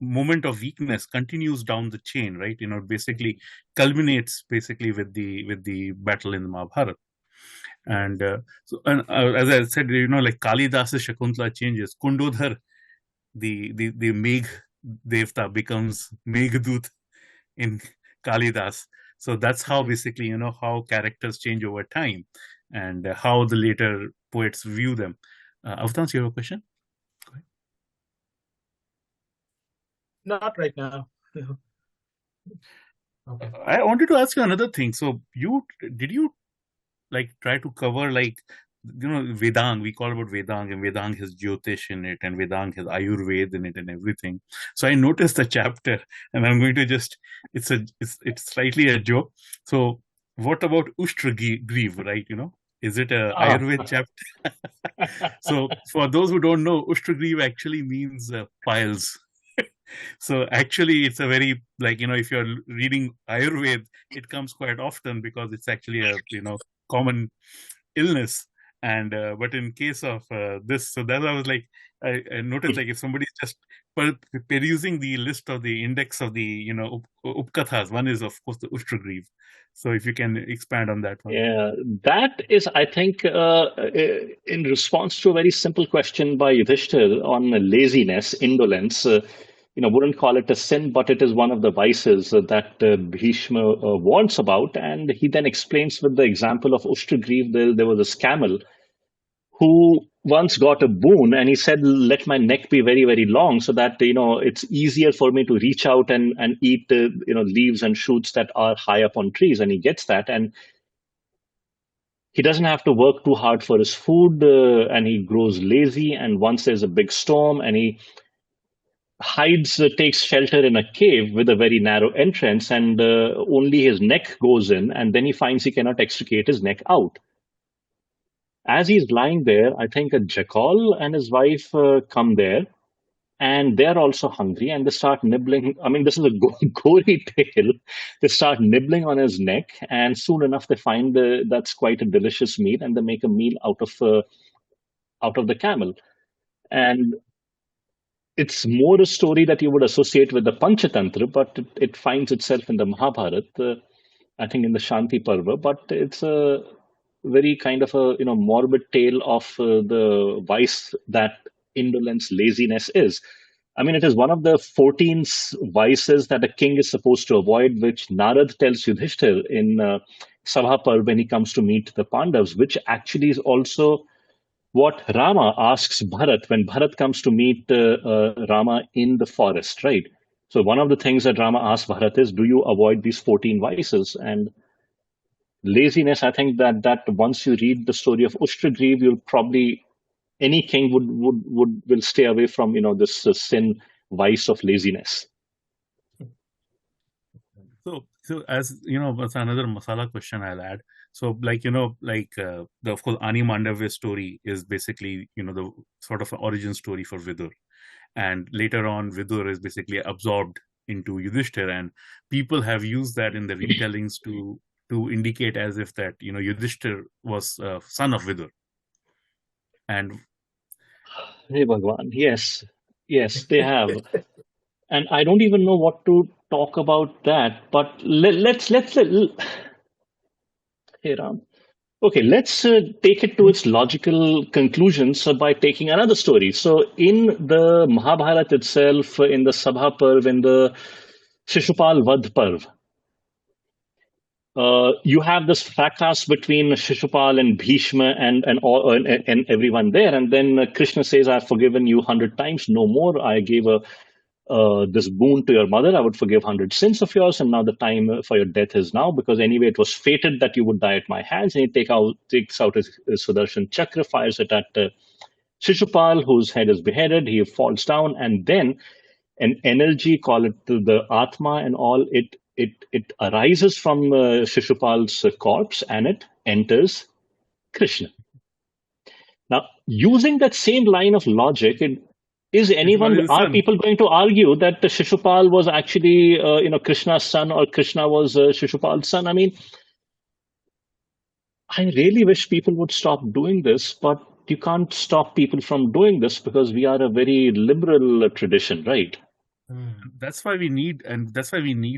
moment of weakness continues down the chain, right? Basically culminates with the battle in the Mahabharata. And as I said, like Kalidas's Shakuntala changes. Kundodhar, the Megh Devta, becomes Meghdut in Kalidas. So that's how basically, how characters change over time, and how the later poets view them. Avtans, you have a question? Go ahead. Not right now. Okay. I wanted to ask you another thing. So did you like try to cover like Vedang? We call about Vedang, and Vedang has Jyotish in it, and Vedang has Ayurveda in it, and everything. So I noticed the chapter, and I'm going to it's slightly a joke. So what about Ushtragriv, right? Is it a Ayurveda chapter? So for those who don't know, Ushtragriv actually means piles. So actually, it's a very, like, if you're reading Ayurveda, it comes quite often because it's actually a, common illness. And but in case of this, so that I was like, I noticed like if somebody's just perusing the list of the index of the Upakathas, one is of course the Ushtagriv. So if you can expand on that one. Yeah, that is, I think, in response to a very simple question by Yudhishthir on laziness, indolence. Wouldn't call it a sin, but it is one of the vices that Bhishma warns about. And he then explains with the example of Ushtagriv. There was this camel who once got a boon, and he said, let my neck be very, very long so that it's easier for me to reach out and eat leaves and shoots that are high up on trees. And he gets that, and he doesn't have to work too hard for his food, and he grows lazy. And once there's a big storm, and he takes shelter in a cave with a very narrow entrance, and only his neck goes in, and then he finds he cannot extricate his neck out. As he's lying there, I think a jackal and his wife come there, and they're also hungry, and they start nibbling. I mean, this is a gory tale. They start nibbling on his neck, and soon enough they find that's quite a delicious meal, and they make a meal out of the camel. And it's more a story that you would associate with the Panchatantra, but it finds itself in the Mahabharata, I think in the Shanti Parva, but it's a very kind of a morbid tale of the vice that indolence, laziness is. I mean, it is one of the 14 vices that a king is supposed to avoid, which Narad tells Yudhishthir in Sabha Parv when he comes to meet the Pandavas, which actually is also what Rama asks Bharat when Bharat comes to meet Rama in the forest, right? So one of the things that Rama asks Bharat is, do you avoid these 14 vices? And laziness, I think that once you read the story of Ushtagriv, you'll probably, any king will stay away from this sin, vice of laziness. So as that's another masala question I'll add. So the of course Ani Mandavya story is basically the sort of an origin story for Vidur, and later on Vidur is basically absorbed into Yudhishthir, and people have used that in the retellings to indicate as if that Yudhishthir was son of Vidur. And Hey Bhagwan, yes, they have. And I don't even know what to talk about that, but let's hey Ram. Okay, let's take it to its logical conclusions by taking another story. So in the Mahabharata itself, in the Sabha Parv, in the Shishupal Vadh Parv, you have this fracas between Shishupal and Bhishma and everyone there. And then Krishna says, I've forgiven you 100 times, no more. I gave this boon to your mother. I would forgive 100 sins of yours. And now the time for your death is now, because anyway, it was fated that you would die at my hands. And he takes out his Sudarshan Chakra, fires it at Shishupal, whose head is beheaded. He falls down, and then an energy, call it the Atma and all, it arises from Shishupal's corpse, and it enters Krishna. Now, using that same line of logic, are people going to argue that Shishupal was actually Krishna's son, or Krishna was Shishupal's son? I mean, I really wish people would stop doing this, but you can't stop people from doing this because we are a very liberal tradition, right? That's why we need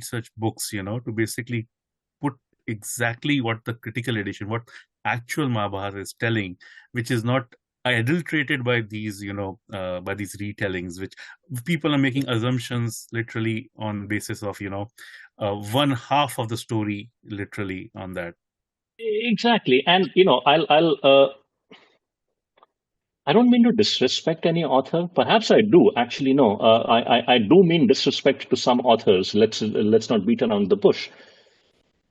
such books, to basically put exactly what the critical edition, what actual Mahabharata is telling, which is not adulterated by these, by these retellings, which people are making assumptions literally on basis of, one half of the story, literally on that. Exactly, and I don't mean to disrespect any author. Perhaps I do. Actually, no. I do mean disrespect to some authors. Let's not beat around the bush.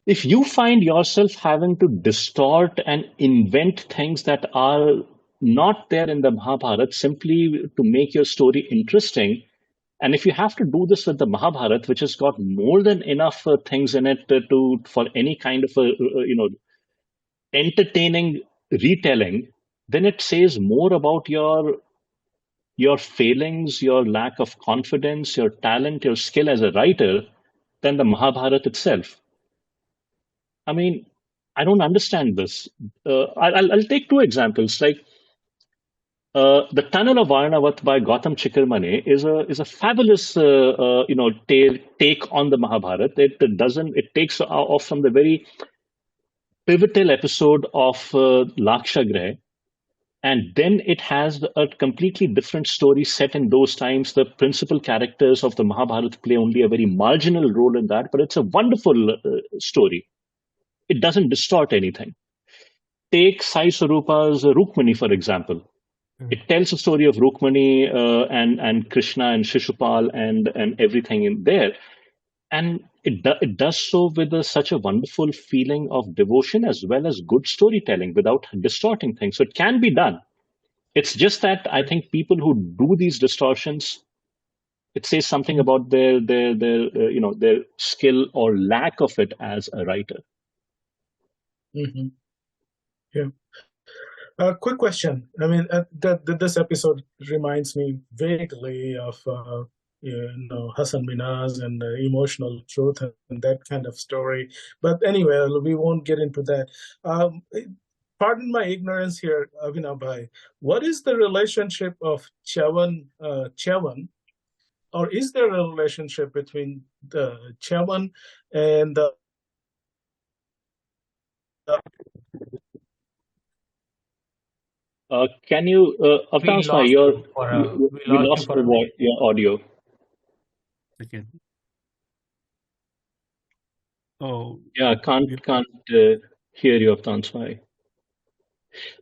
If you find yourself having to distort and invent things that are not there in the Mahabharata simply to make your story interesting, and if you have to do this with the Mahabharata, which has got more than enough things in it for any kind of entertaining retelling, then it says more about your failings, your lack of confidence, your talent, your skill as a writer than the Mahabharata itself. I mean, I don't understand this. I'll take two examples. Like the Tunnel of Varnavath by Gautam Chikirmane is a fabulous take on the Mahabharata. It takes off from the very pivotal episode of Lakshagraha, and then it has a completely different story set in those times. The principal characters of the Mahabharata play only a very marginal role in that, but it's a wonderful story. It doesn't distort anything. Take Sai Sarupa's Rukmani, for example. It tells a story of Rukmani and Krishna and Shishupal and everything in there. And it does so with such a wonderful feeling of devotion as well as good storytelling without distorting things. So it can be done. It's just that I think people who do these distortions, it says something about their skill or lack of it as a writer. Mm-hmm. Yeah. Quick question. I mean, this episode reminds me vaguely of Hassan Minhaj and emotional truth and that kind of story. But anyway, we won't get into that. Pardon my ignorance here, Abhinav Bhai. What is the relationship of Chavan, or is there a relationship between the Chavan and the Can you, Avtans, we lost your audio. Again. Oh. Yeah, can't hear you, Avtans.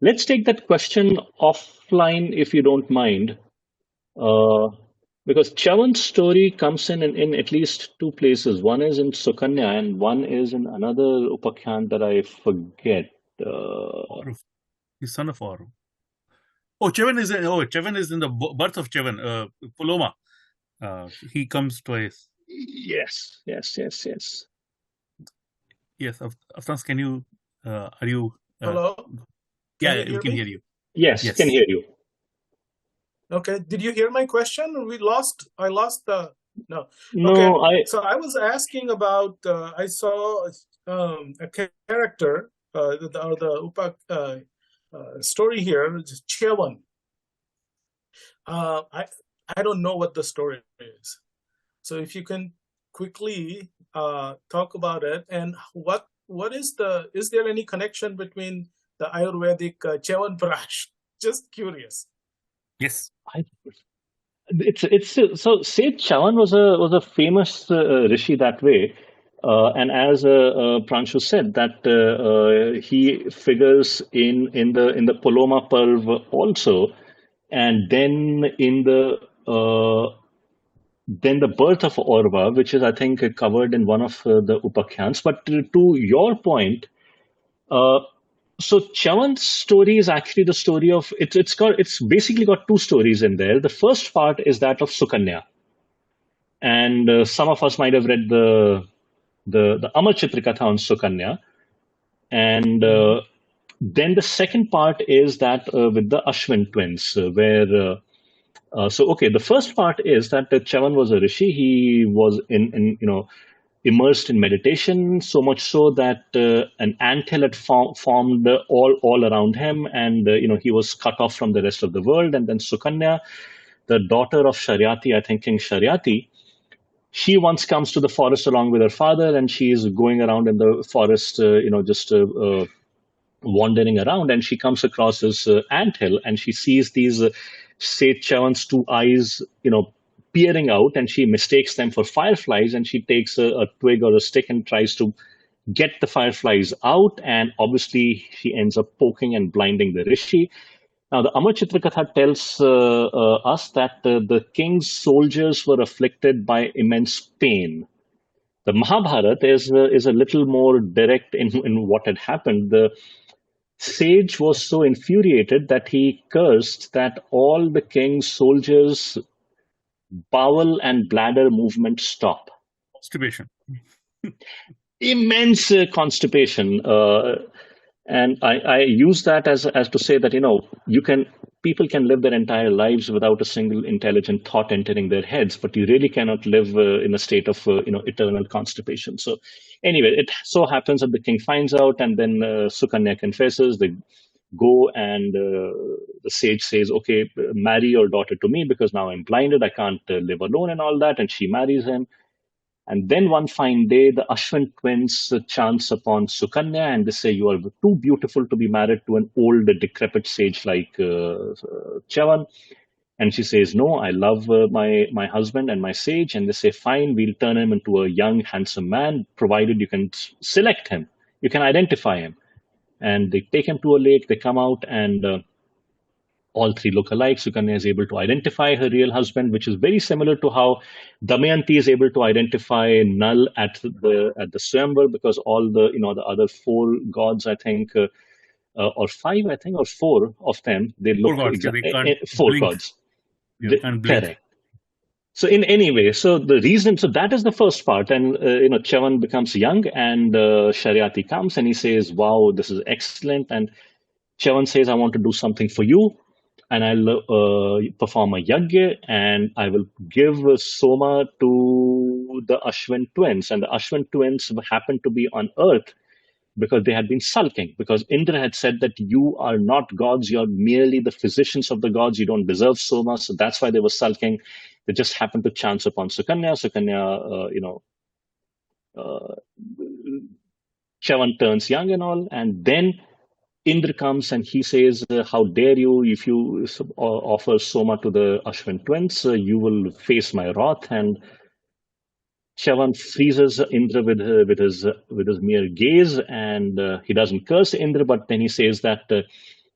Let's take that question offline if you don't mind. Because Chavan's story comes in at least two places. One is in Sukanya and one is in another Upakhyaan that I forget. He's son of Auru. Oh, Chavan is in the birth of Chavan, Puloma. He comes twice. Yes. Yes, Avtans, can you, are you? Hello? Yeah, we can hear you. Yes, can hear you. Okay. Did you hear my question? I lost the. No. No, okay. So I was asking about. I saw a character, the Upak story here, Chevan. I don't know what the story is. So if you can quickly talk about it, and what is there any connection between the Ayurvedic Chevan Prash? Just curious. Yes. It's so Sage Chavan was a famous rishi that way, and as Pranshu said that he figures in the Poloma Parv also, and then in the birth of Orva, which is I think covered in one of the Upakhyaanas. But to your point. So Chavan's story is actually the story of it's basically got two stories in there. The first part is that of Sukanya, and some of us might have read the Amar Chitrikatha on Sukanya, and then the second part is that with the Ashwin twins, where the first part is that Chavan was a rishi. He was immersed in meditation, so much so that an anthill had formed all around him, and he was cut off from the rest of the world. And then Sukanya, the daughter of Sharyati, I think King Sharyati, she once comes to the forest along with her father, and she is going around in the forest, wandering around, and she comes across this anthill, and she sees these Sage Chavan's two eyes, peering out, and she mistakes them for fireflies, and she takes a twig or a stick and tries to get the fireflies out, and obviously she ends up poking and blinding the rishi. Now the Amar Chitrakatha tells us that the king's soldiers were afflicted by immense pain. The Mahabharata is a little more direct in what had happened. The sage was so infuriated that he cursed that all the king's soldiers' bowel and bladder movement stop. Constipation. Immense constipation. And I use that as to say that, people can live their entire lives without a single intelligent thought entering their heads, but you really cannot live in a state of, eternal constipation. So Anyway, it so happens that the king finds out, and then Sukanya confesses. They go, and the sage says, okay, marry your daughter to me, because now I'm blinded, I can't live alone and all that. And she marries him. And then one fine day, the Ashwin twins chance upon Sukanya, and they say, you are too beautiful to be married to an old, decrepit sage like Chavan. And she says, no, I love my husband and my sage. And they say, fine, we'll turn him into a young, handsome man, provided you can select him. You can identify him. And they take him to a lake, they come out, and all three look alike. Sukanya is able to identify her real husband, which is very similar to how Damayanti is able to identify Nal at the Swayamvar, because all the other four gods, I think, or five, I think, or four of them, they look four gods. Yeah, and blink. Correct. So in any way, so that is the first part, and Chavan becomes young, and Shariati comes and he says, "Wow, this is excellent." And Chavan says, "I want to do something for you, and I'll perform a yagya, and I will give Soma to the Ashwin twins." And the Ashwin twins happen to be on Earth, because they had been sulking, because Indra had said that you are not gods, you're merely the physicians of the gods, you don't deserve so much. So that's why they were sulking. They just happened to chance upon Sukanya. Chavan turns young and all, and then Indra comes and he says, how dare you, if you offer Soma to the Ashwin twins, you will face my wrath. And Chavan freezes Indra with his mere gaze, and he doesn't curse Indra, but then he says that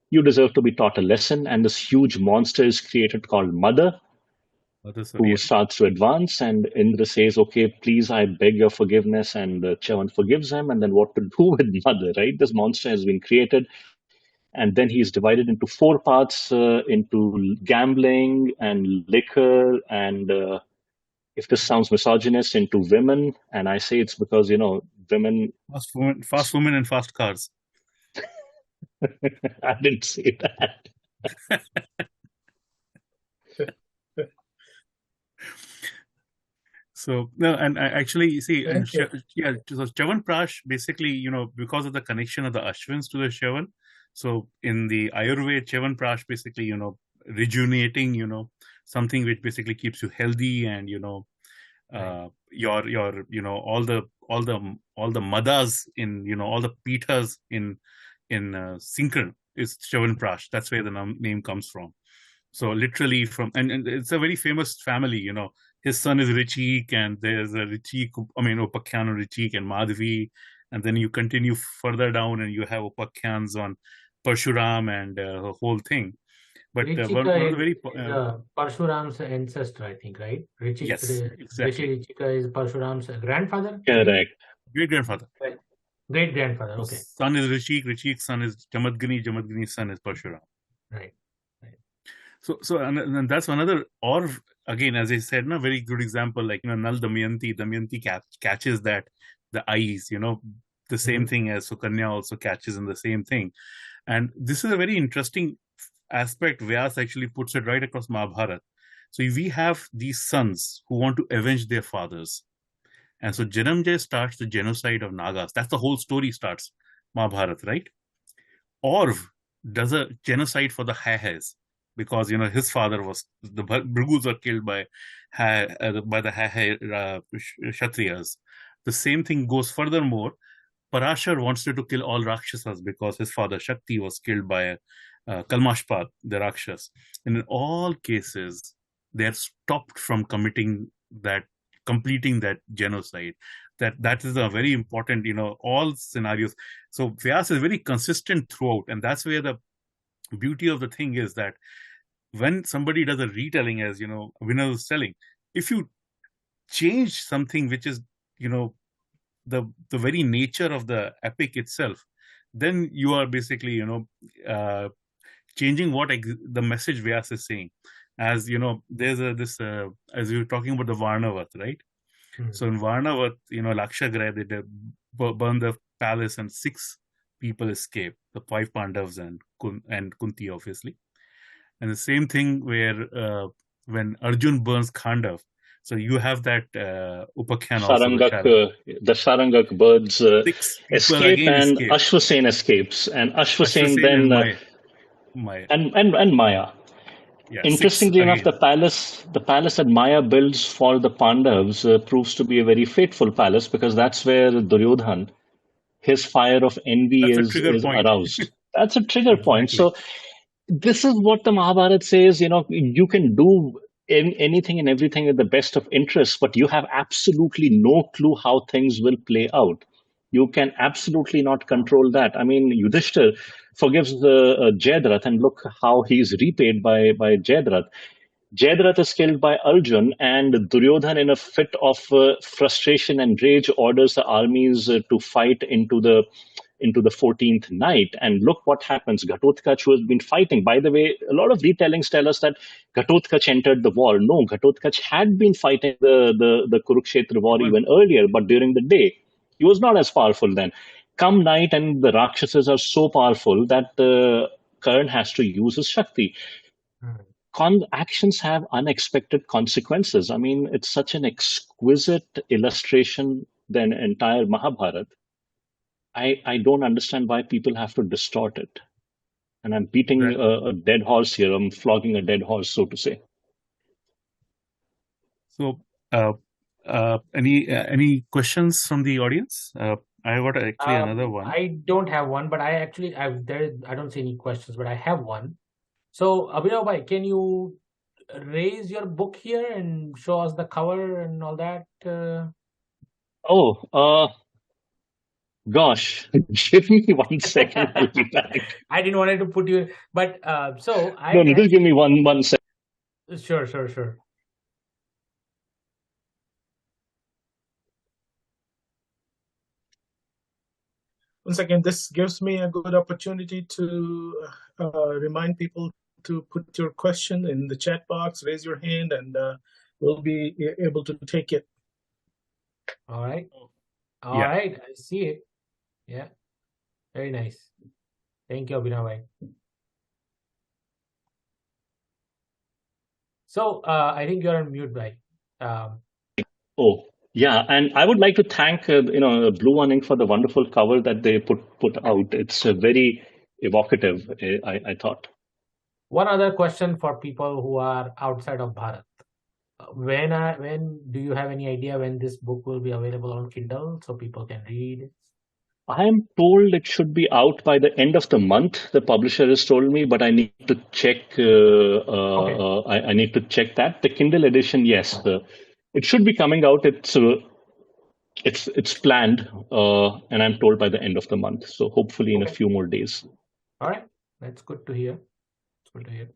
you deserve to be taught a lesson. And this huge monster is created called Mother, who starts to advance. And Indra says, "Okay, please, I beg your forgiveness." And Chavan forgives him. And then what to do with Mother, right? This monster has been created. And then he is divided into four parts, into gambling and liquor and if this sounds misogynist, into women. And I say it's because, women... Fast women and fast cars. I didn't say that. So, no, and I actually see, and so Chavan Prash, basically, because of the connection of the Ashwins to the Chavan. So in the Ayurveda, Chavan Prash, basically, rejuvenating, something which basically keeps you healthy, and your all the madas in all the pitas in Synchron is Chavan Prash. That's where the name comes from. So literally and it's a very famous family. His son is Richik, and there's a Richik, Upakhyaanas Richik and Madhavi, and then you continue further down and you have Upakhyaanas on Parashuraama and the whole thing. But Parshurama's ancestor, I think, right? Richik, yes, exactly. Richika is Parshurama's grandfather? Correct. Great-grandfather. Great-grandfather, okay. Son is Richik's son is Jamadagni's son is Parshurama. Right. So and that's another, or again, as I said, very good example, like, Nal Damayanti catches the eyes, the same thing as Sukanya also catches in the same thing. And this is a very interesting aspect. Vyasa actually puts it right across Mahabharata. So we have these sons who want to avenge their fathers. And so Janamjay starts the genocide of Nagas. That's the whole story starts, Mahabharata, right? Orv does a genocide for the Hahas, because, his father was, the Bhrigus were killed by the Haha Kshatriyas. The same thing goes furthermore. Parashar wants to kill all Rakshasas because his father Shakti was killed by Kalmashpat, the Rakshas. And in all cases, they are stopped from completing that genocide. That is a very important, all scenarios. So Vyasa is very consistent throughout, and that's where the beauty of the thing is, that when somebody does a retelling, as Abhinav was telling, if you change something which is the very nature of the epic itself, then you are basically changing what the message Vyasa is saying. As there's this as we were talking about the Varnavat, right? So in Varnavat, Lakshagrah, they burn the palace and 6 people escape, the 5 Pandavas and Kunti, obviously. And the same thing where when Arjun burns Khandav, So you have that Upakhyaan also, the The Sarangak birds 6 people escape, again and escape. Ashvasen escapes, and Ashvasen Ashvasen then and Maya. and Maya. Yeah, Interestingly 6 enough, again. the palace that Maya builds for the Pandavas proves to be a very fateful palace, because that's where Duryodhana, his fire of envy That's a trigger is point. aroused. That's a trigger point. Exactly. So this is what the Mahabharata says. You can do anything and everything with the best of interests, but you have absolutely no clue how things will play out. You can absolutely not control that. I mean, Yudhishthir forgives the Jayadratha, and look how he's repaid by Jayadratha. Jayadratha is killed by Arjun, and Duryodhana, in a fit of frustration and rage, orders the armies to fight into the 14th night. And look what happens. Ghatotkach, who has been fighting, by the way, a lot of retellings tell us that Ghatotkach entered the war. No, Ghatotkach had been fighting the Kurukshetra war even earlier, but during the day. He was not as powerful then. Come night, and the Rakshasas are so powerful that Karn has to use his Shakti. Actions have unexpected consequences. I mean, it's such an exquisite illustration, the entire Mahabharata. I don't understand why people have to distort it. And I'm beating a dead horse here. I'm flogging a dead horse, so to say. So, any questions from the audience? I got actually another one. I don't have one, but I don't see any questions, but I have one. So, Abhinav bhai, can you raise your book here and show us the cover and all that? Gosh, give me 1 second. I'll be back. I didn't want to put you, but so I. No, just give me one second. Sure. Once again, this gives me a good opportunity to remind people to put your question in the chat box, raise your hand, and we'll be able to take it. All right. All right. I see it. Yeah. Very nice. Thank you, Abhinav bhai. So I think you're on mute, bhai. Yeah, and I would like to thank Blue One Ink for the wonderful cover that they put out. It's very evocative, I thought. One other question for people who are outside of Bharat. When do you have any idea when this book will be available on Kindle so people can read? I am told it should be out by the end of the month. The publisher has told me, but I need to check. I need to check that. The Kindle edition, yes, it should be coming out. It's planned, and I'm told by the end of the month. So hopefully in a few more days. All right, that's good to hear. It's good to hear.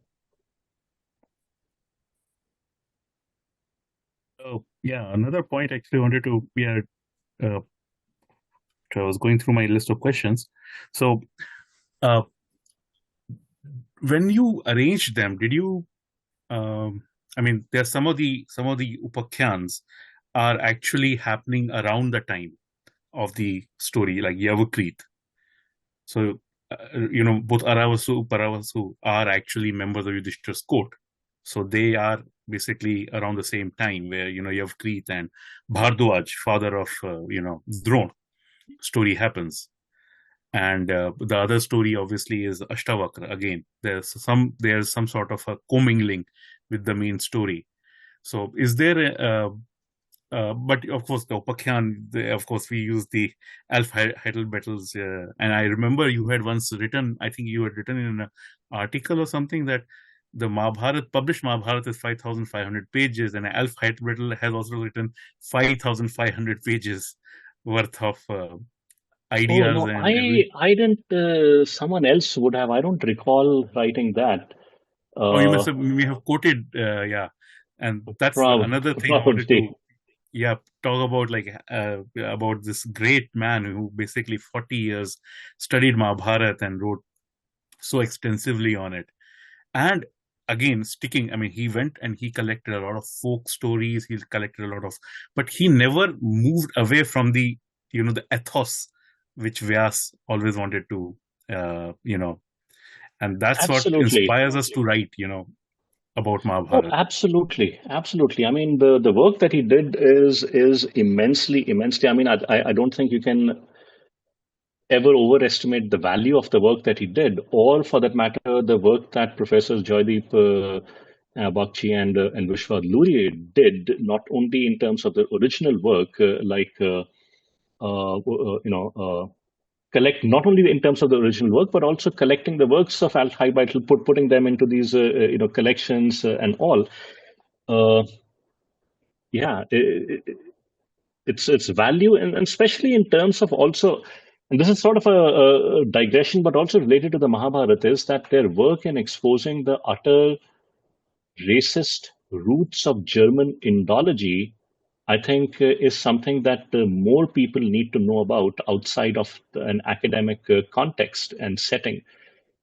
Oh yeah, another point actually wanted to I was going through my list of questions. So, when you arranged them, did you? I mean, there's some of the Upakhyaanas are actually happening around the time of the story, like Yavakrit. So, both Aravasu, Paravasu are actually members of Yudhishthira's court. So they are basically around the same time where, Yavakrit and Bhardwaj, father of, Drona, story happens. And the other story obviously is Ashtavakra. Again, there's some sort of a commingling with the main story. So is there but of course the Upakhyaan, of course we use the alphabetical and I remember you had once written, I think you had written in an article or something, that the published Mahabharata is 5,500 pages, and alphabetical has also written 5,500 pages worth of ideas. Oh, no, I didn't. Someone else would have. I don't recall writing that. You may have quoted, yeah, and that's another thing I wanted to, talk about, like about this great man who basically 40 years studied Mahabharata and wrote so extensively on it. And again, he went and he collected a lot of folk stories. He collected a lot of, but he never moved away from the, the ethos which Vyasa always wanted to, and that's Absolutely. what inspires us to write, about Oh, Mahabharata. absolutely, absolutely. I mean, the work that he did is immensely. I mean, I don't think you can ever overestimate the value of the work that he did, or for that matter, the work that Professors Joydeep Bakshi and Vishwa Lurie did, not only in terms of the original work, collect not only in terms of the original work, but also collecting the works of Al Haibaitel, putting them into these collections and all. Uh, yeah, its value, and especially in terms of also, and this is sort of a digression, but also related to the Mahabharata, is that their work in exposing the utter racist roots of German Indology, I think, is something that more people need to know about outside of an academic context and setting,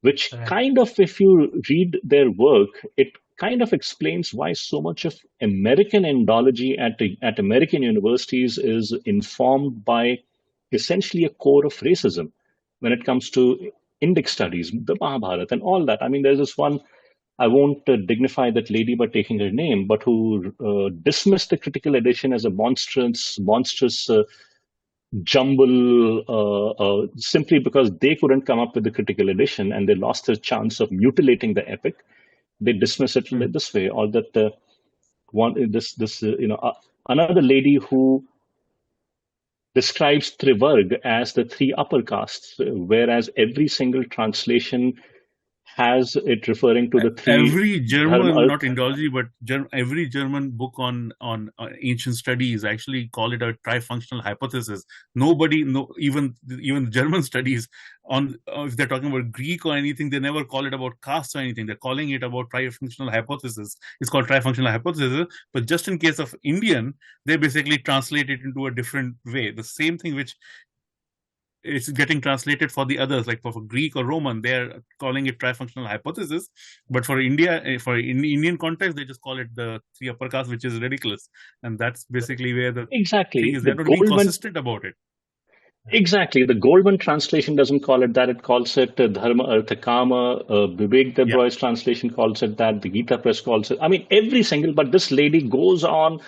which Right. kind of, if you read their work, it kind of explains why so much of American Indology at American universities is informed by essentially a core of racism when it comes to Indic studies, the Mahabharata, and all that. I mean, there's this one, I won't dignify that lady by taking her name, but who dismissed the critical edition as a monstrous jumble simply because they couldn't come up with the critical edition and they lost their chance of mutilating the epic. They dismiss it Mm. this way, or that another lady who describes Trivarg as the three upper castes, whereas every single translation has it referring to the three Every dharma. German, not Indology, but every German book on ancient studies actually call it a trifunctional hypothesis. Nobody, no, even German studies on if they're talking about Greek or anything, they never call it about castes or anything. They're calling it about trifunctional hypothesis. It's called trifunctional hypothesis. But just in case of Indian, they basically translate it into a different way. The same thing which it's getting translated for the others, like for Greek or Roman, they're calling it trifunctional hypothesis. But for India, for Indian context, they just call it the three upper castes, which is ridiculous. And that's basically where the thing Exactly. is. The They're not being Goldman consistent about it. Exactly. The Goldman translation doesn't call it that. It calls it Dharma Artha Kama. Vivek Yeah. Debroy's translation calls it that. The Gita Press calls it. I mean, every single, but this lady goes on,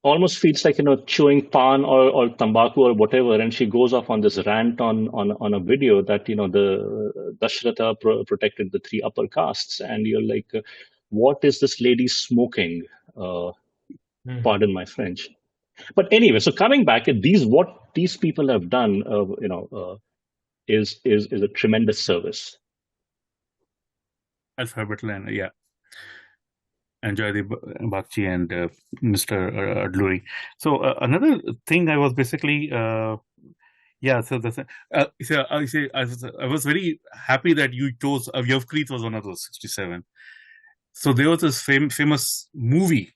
almost feels like, chewing pan or tambaku or whatever. And she goes off on this rant on a video that, the Dashratha protected the three upper castes. And you're like, what is this lady smoking? Mm. Pardon my French. But anyway, so coming back, what these people have done, is a tremendous service. Alphabet line, yeah. And Joydeep Bakshi and Mr. Adluri. So another thing I was basically yeah, so that's I was very happy that you chose Yavkrit was one of those 67. So there was this famous movie,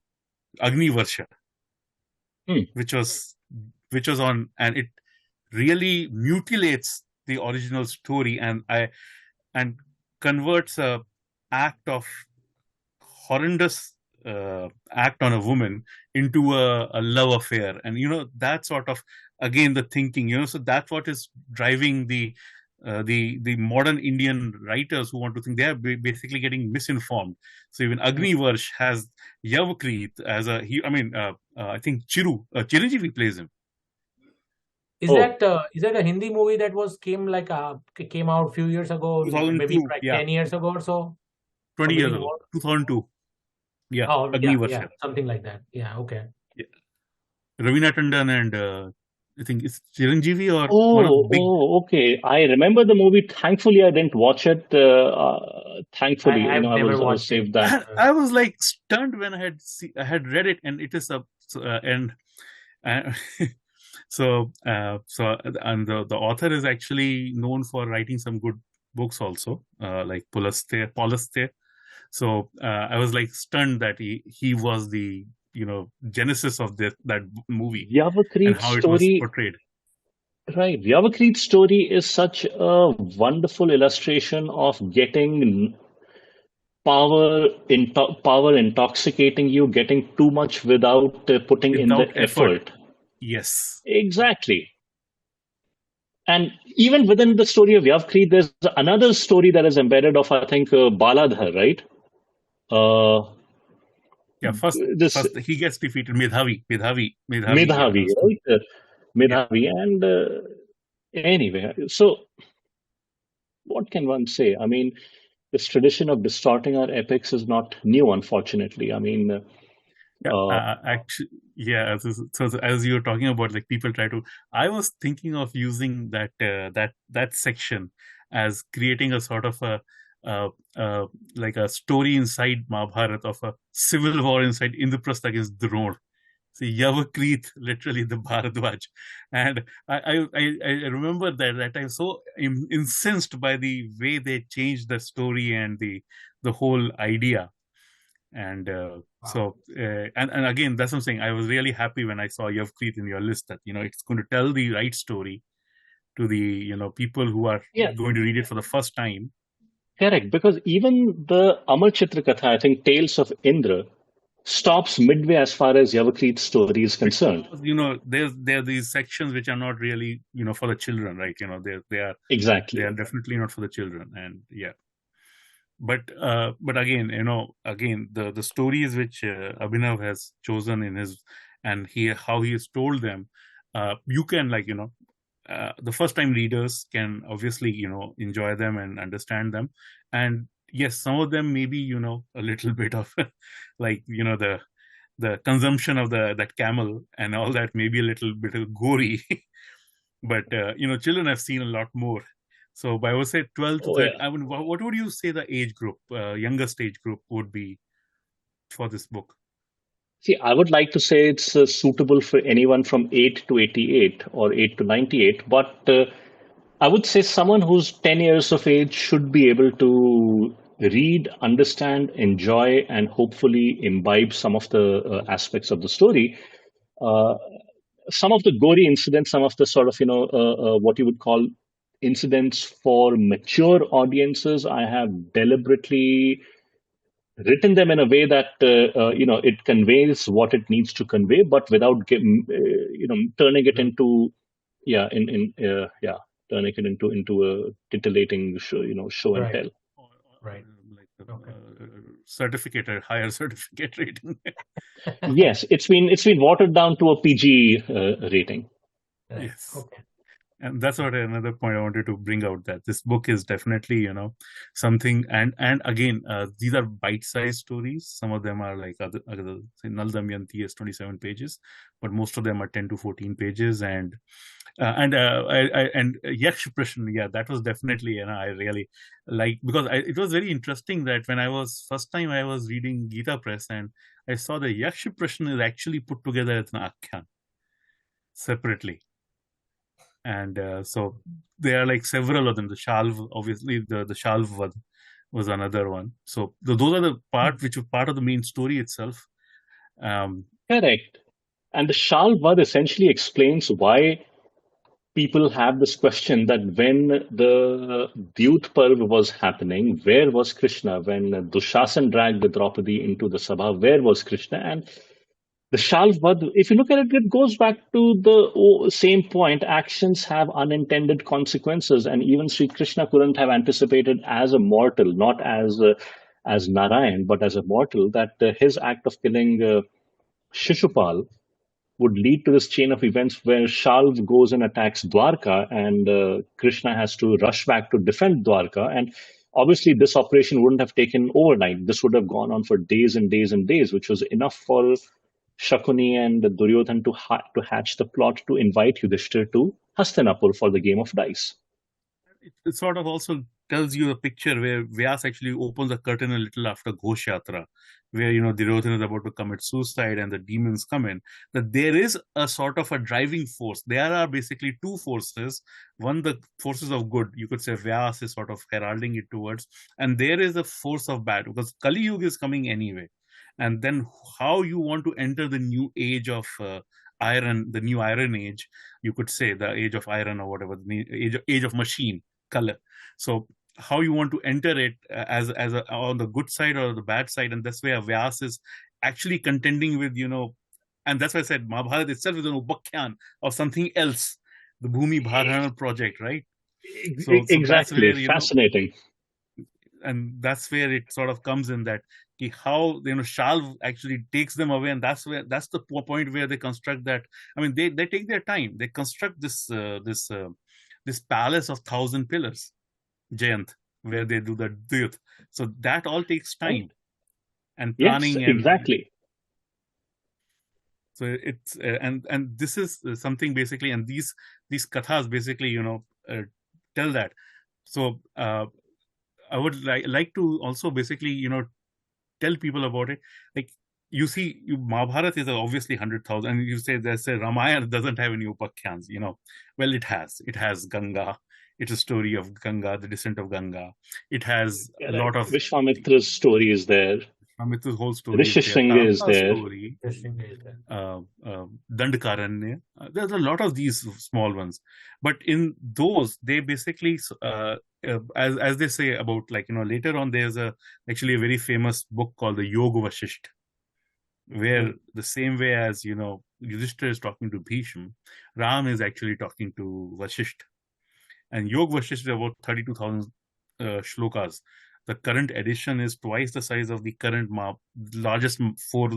Agni Varsha, which was on, and it really mutilates the original story and converts a act of horrendous act on a woman into a love affair. And that sort of, again, the thinking, so that's what is driving the modern Indian writers who want to think. They are basically getting misinformed. So even Agni Varsh has Yavkrit as I think Chiranjeevi plays him. Is that a Hindi movie that came out a few years ago, 2002, maybe like yeah. 10 years ago or so? 20 years ago, 2002. Yeah, Oh, Agni yeah, Varsha. something like that. Yeah, okay. Yeah. Ravina Tandon and I think it's Chiranjeevi or one of the big. Okay. I remember the movie. Thankfully, I didn't watch it. Thankfully, I've I never was watched saved it. that. I was like stunned when I had read it, and it is so and the author is actually known for writing some good books also, like Polaste. So I was like stunned that he was the genesis of that movie and Yavakrit's how it was story, portrayed. right? Yavakrit's story is such a wonderful illustration of getting power intoxicating you, getting too much without putting in the Without effort. effort. Yes. Exactly. And even within the story of Yavkrit, there's another story that is embedded of, I think, Baladhar, right? Yeah, first he gets defeated. Medhavi, Medhavi, right? Medhavi, and anyway, so what can one say? I mean, this tradition of distorting our epics is not new, unfortunately. I mean, actually, yeah. So as you were talking about, like people try to, I was thinking of using that section as creating a sort of like a story inside Mahabharata of a civil war inside Indraprastha against Drona. See, Yavakrit, literally the Bharadwaj. And I remember that I was so incensed by the way they changed the story and the whole idea. And and again, that's what I'm saying. I was really happy when I saw Yavakrit in your list, that, it's going to tell the right story to the, people who are going to read it for the first time. Correct, because even the Amar Chitra Katha, I think Tales of Indra, stops midway as far as Yavakrit's story is concerned. Because, there are these sections which are not really, for the children, right? They are exactly. They are definitely not for the children, and yeah. But again, the stories which Abhinav has chosen in his, and how he has told them, you can, like, the first time readers can obviously, enjoy them and understand them. And yes, some of them maybe, a little bit of like, the consumption of that camel and all that, may be a little bit of gory. But children have seen a lot more. So I would say 12 to 13. I mean, what would you say the age group, youngest age group would be for this book? See, I would like to say it's suitable for anyone from 8 to 88 or 8 to 98. But I would say someone who's 10 years of age should be able to read, understand, enjoy, and hopefully imbibe some of the aspects of the story. Some of the gory incidents, some of the sort of, what you would call incidents for mature audiences, I have deliberately written them in a way that it conveys what it needs to convey, but without turning it into turning it into a titillating show and tell. Right. Certificate or higher certificate rating. Yes, it's been watered down to a PG rating. Yes. Okay. And that's what another point I wanted to bring out, that this book is definitely, something. And again, these are bite-sized stories. Some of them are like Nal Damayanti is 27 pages, but most of them are 10 to 14 pages. And Yaksh Prashna, yeah, that was definitely, I really like, because it was very interesting that when first time I was reading Gita Press, and I saw the Yaksh Prashna is actually put together as an akhyan separately. And so there are like several of them. The Shalv, obviously, the Shalv was another one. So those are the which were part of the main story itself. Correct. And the Shalvad essentially explains why people have this question that when the Dyut Parv was happening, where was Krishna? When Dushasan dragged the Draupadi into the Sabha, where was Krishna? And the Shalvad, if you look at it, it goes back to the same point. Actions have unintended consequences, and even Sri Krishna couldn't have anticipated as a mortal, not as Narayan, but as a mortal, that his act of killing Shishupal would lead to this chain of events where Shalv goes and attacks Dwarka, and Krishna has to rush back to defend Dwarka. And obviously, this operation wouldn't have taken overnight. This would have gone on for days and days and days, which was enough for Shakuni and Duryodhana to hatch the plot to invite Yudhishthir to Hastinapur for the game of dice. It sort of also tells you a picture where Vyasa actually opens the curtain a little after Ghosh Yatra, where, Duryodhana is about to commit suicide and the demons come in, that there is a sort of a driving force. There are basically two forces. One, the forces of good, you could say Vyasa is sort of heralding it towards, and there is a force of bad, because Kali Yuga is coming anyway. And then how you want to enter the new age of iron, the new iron age, you could say, the age of iron or whatever, the age of machine, color. So how you want to enter it as on the good side or the bad side, and that's where Vyasa is actually contending with, and that's why I said Mahabharata itself is an upakhyaana or something else, the Bhumi Bharana project, right? So exactly, where, fascinating. that's where it sort of comes in, that how Shalv actually takes them away, and that's the point where they construct that. I mean, they take their time. They construct this palace of 1,000 pillars, Jayant, where they do the Dyut. So that all takes time and planning. Yes, exactly. So it's and this is something basically, and these kathas basically tell that. So I would like to also basically tell people about it. Like, you see, Mahabharata is obviously 100,000, and you say Ramayana doesn't have any upakhyanas. Well, it has Ganga. It's a story of Ganga, the descent of Ganga. It has a lot of Vishwamitra's story is there. Vishwamitra's whole story Rishishringa is there. Story, Dandakaranya. There's a lot of these small ones, but in those, they basically, as they say about, later on, there's actually a very famous book called the Yoga Vasishtha, where the same way as Yudhishthira is talking to Bheeshma, Ram is actually talking to Vasishtha. And Yoga Vasishtha is about 32,000 shlokas. The current edition is twice the size of the current largest four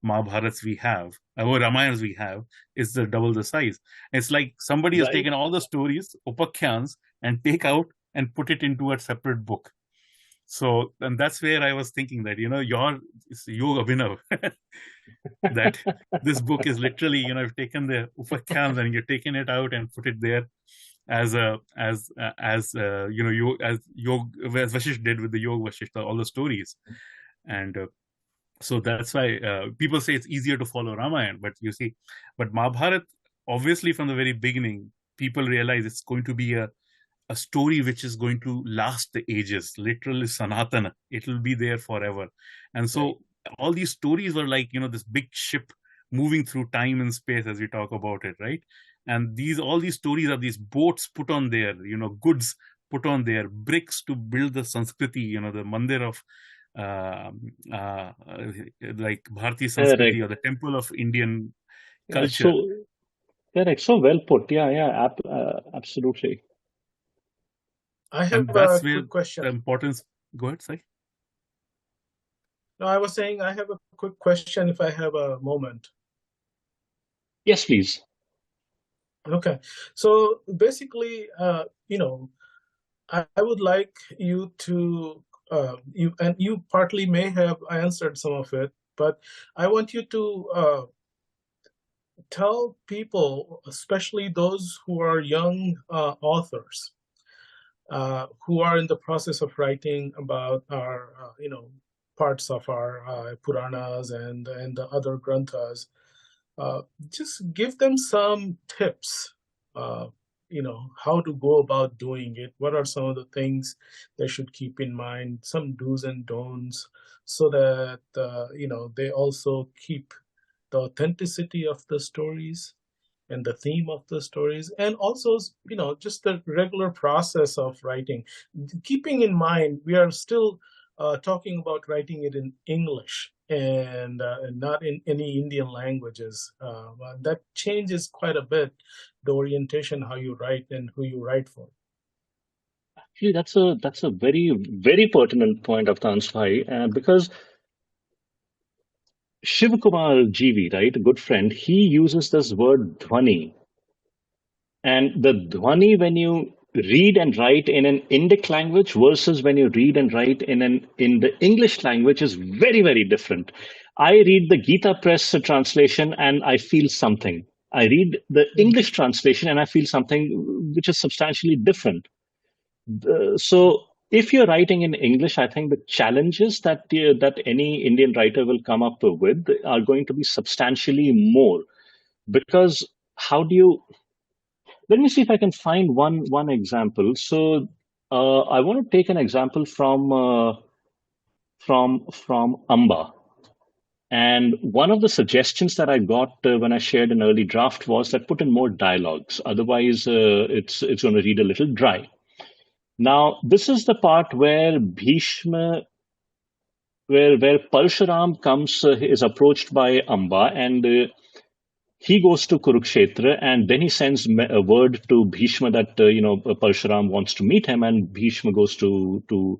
Mahabharats we have, or Ramayanas we have, is double the size. It's like somebody has taken all the stories, Upakhyaanas, and take out and put it into a separate book. So, and that's where I was thinking that, Yoga Abhinav, that this book is literally, you've taken the Upakhyaanas and you've taken it out and put it there as Vasishtha did with the Yoga Vasishtha, all the stories. And so that's why people say it's easier to follow Ramayana. But Mahabharata, obviously from the very beginning, people realize it's going to be a story which is going to last the ages, literally Sanatana. It will be there forever. And so all these stories were like, this big ship moving through time and space, as we talk about it, right? And all these stories are these boats put on there, goods put on there, bricks to build the Sanskriti, the mandir of like Bharati Sanskriti, or the temple of Indian culture. So well put. Yeah, absolutely. I have a quick question. The importance. Go ahead, Sai. No, I was saying I have a quick question if I have a moment. Yes, please. Okay. So basically, I would like you to, you partly may have answered some of it, but I want you to tell people, especially those who are young authors, who are in the process of writing about our, parts of our Puranas and the other granthas, just give them some tips, how to go about doing it. What are some of the things they should keep in mind, some do's and don'ts, so that, they also keep the authenticity of the stories and the theme of the stories, and also, just the regular process of writing. Keeping in mind, we are still talking about writing it in English and not in any Indian languages. That changes quite a bit the orientation, how you write and who you write for. Actually, that's a very, very pertinent point of Bhai, because Shivakumar GV, right, a good friend, he uses this word dhwani. And the dhwani, when you read and write in an Indic language versus when you read and write in the English language, is very, very different. I read the Gita Press translation and I feel something. I read the English translation and I feel something which is substantially different. So if you're writing in English, I think the challenges that any Indian writer will come up with are going to be substantially more, because how do you? Let me see if I can find one example. So I want to take an example from Ambaa. And one of the suggestions that I got when I shared an early draft was that put in more dialogues. Otherwise, it's going to read a little dry. Now, this is the part where Bheeshma, where Parshurama is approached by Ambaa, and he goes to Kurukshetra, and then he sends a word to Bheeshma that Parshurama wants to meet him, and Bheeshma goes to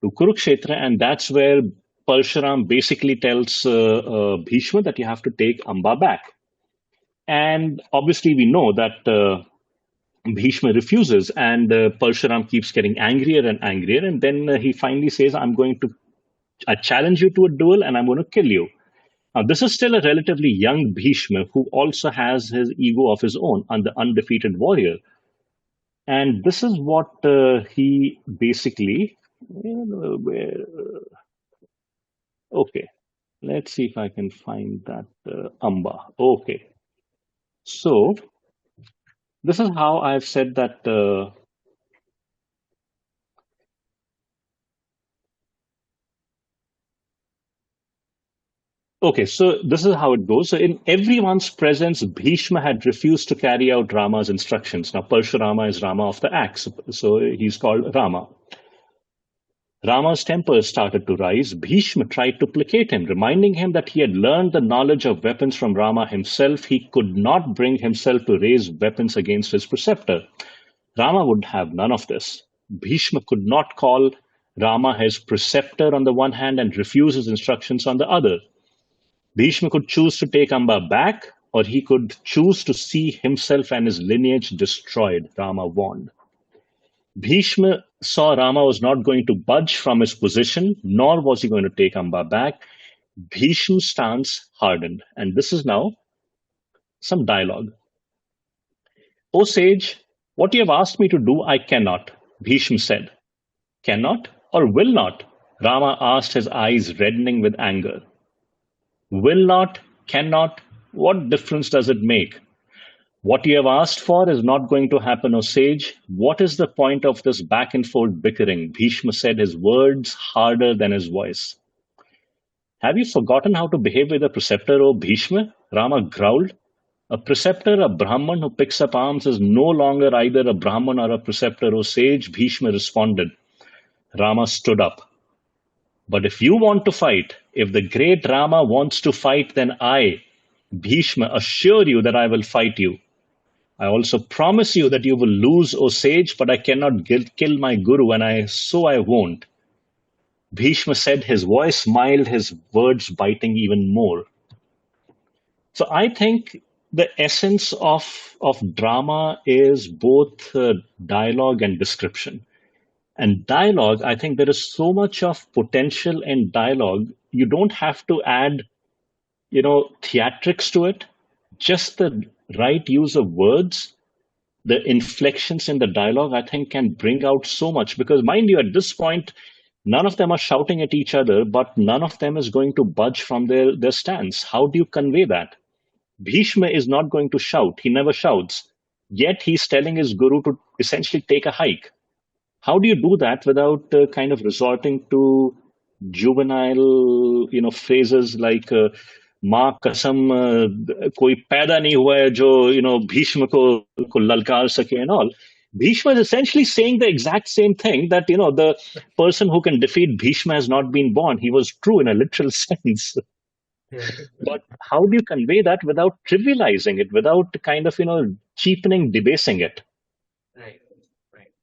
to Kurukshetra, and that's where Parshuram basically tells Bhishma that you have to take Ambaa back. And obviously, we know that Bhishma refuses, and Parshuram keeps getting angrier and angrier, and then he finally says, I challenge you to a duel, and I'm going to kill you. Now, this is still a relatively young Bhishma who also has his ego of his own, and the undefeated warrior. And this is what he basically. Okay, let's see if I can find that Ambaa. Okay, so this is how I've said that. Okay, so this is how it goes. So, in everyone's presence, Bhishma had refused to carry out Rama's instructions. Now, Parshurama is Rama of the axe, so he's called Rama. Rama's temper started to rise. Bhishma tried to placate him, reminding him that he had learned the knowledge of weapons from Rama himself. He could not bring himself to raise weapons against his preceptor. Rama would have none of this. Bhishma could not call Rama his preceptor on the one hand and refuse his instructions on the other. Bhishma could choose to take Ambaa back, or he could choose to see himself and his lineage destroyed, Rama warned. Bhishma saw Rama was not going to budge from his position, nor was he going to take Ambaa back. Bhishma's stance hardened. And this is now some dialogue. O sage, what you have asked me to do, I cannot, Bhishma said. Cannot or will not? Rama asked, his eyes reddening with anger. Will not, cannot, what difference does it make? What you have asked for is not going to happen, O sage. What is the point of this back and forth bickering? Bhishma said, his words harder than his voice. Have you forgotten how to behave with a preceptor, O Bhishma? Rama growled. A preceptor, a Brahman who picks up arms, is no longer either a Brahman or a preceptor, O sage, Bhishma responded. Rama stood up. But if you want to fight, if the great Rama wants to fight, then I, Bhishma, assure you that I will fight you. I also promise you that you will lose, O sage, but I cannot kill my guru, and I won't. Bhishma said, his voice mild, his words biting even more. So I think the essence of drama is both dialogue and description. And dialogue, I think there is so much of potential in dialogue. You don't have to add, theatrics to it. Just the right use of words, the inflections in the dialogue, I think can bring out so much. Because mind you, at this point, none of them are shouting at each other, but none of them is going to budge from their stance. How do you convey that? Bhishma is not going to shout. He never shouts. Yet he's telling his guru to essentially take a hike. How do you do that without kind of resorting to juvenile, phrases like "माँ कसम कोई पैदा नहीं हुआ है जो Bhishma को ललकार सके" and all. Bhishma is essentially saying the exact same thing, that the person who can defeat Bhishma has not been born. He was true in a literal sense. Yeah. But how do you convey that without trivializing it, without kind of cheapening, debasing it? Right. Right.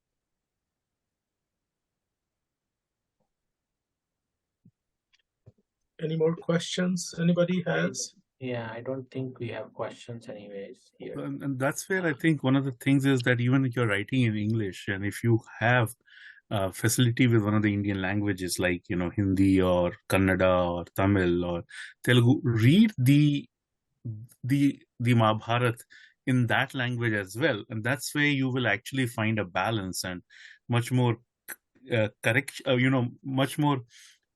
Any more questions anybody has? Yeah, I don't think we have questions anyways here. And that's where I think one of the things is that even if you're writing in English, and if you have facility with one of the Indian languages like Hindi or Kannada or Tamil or Telugu, read the Mahabharata in that language as well, and that's where you will actually find a balance and much more correct, much more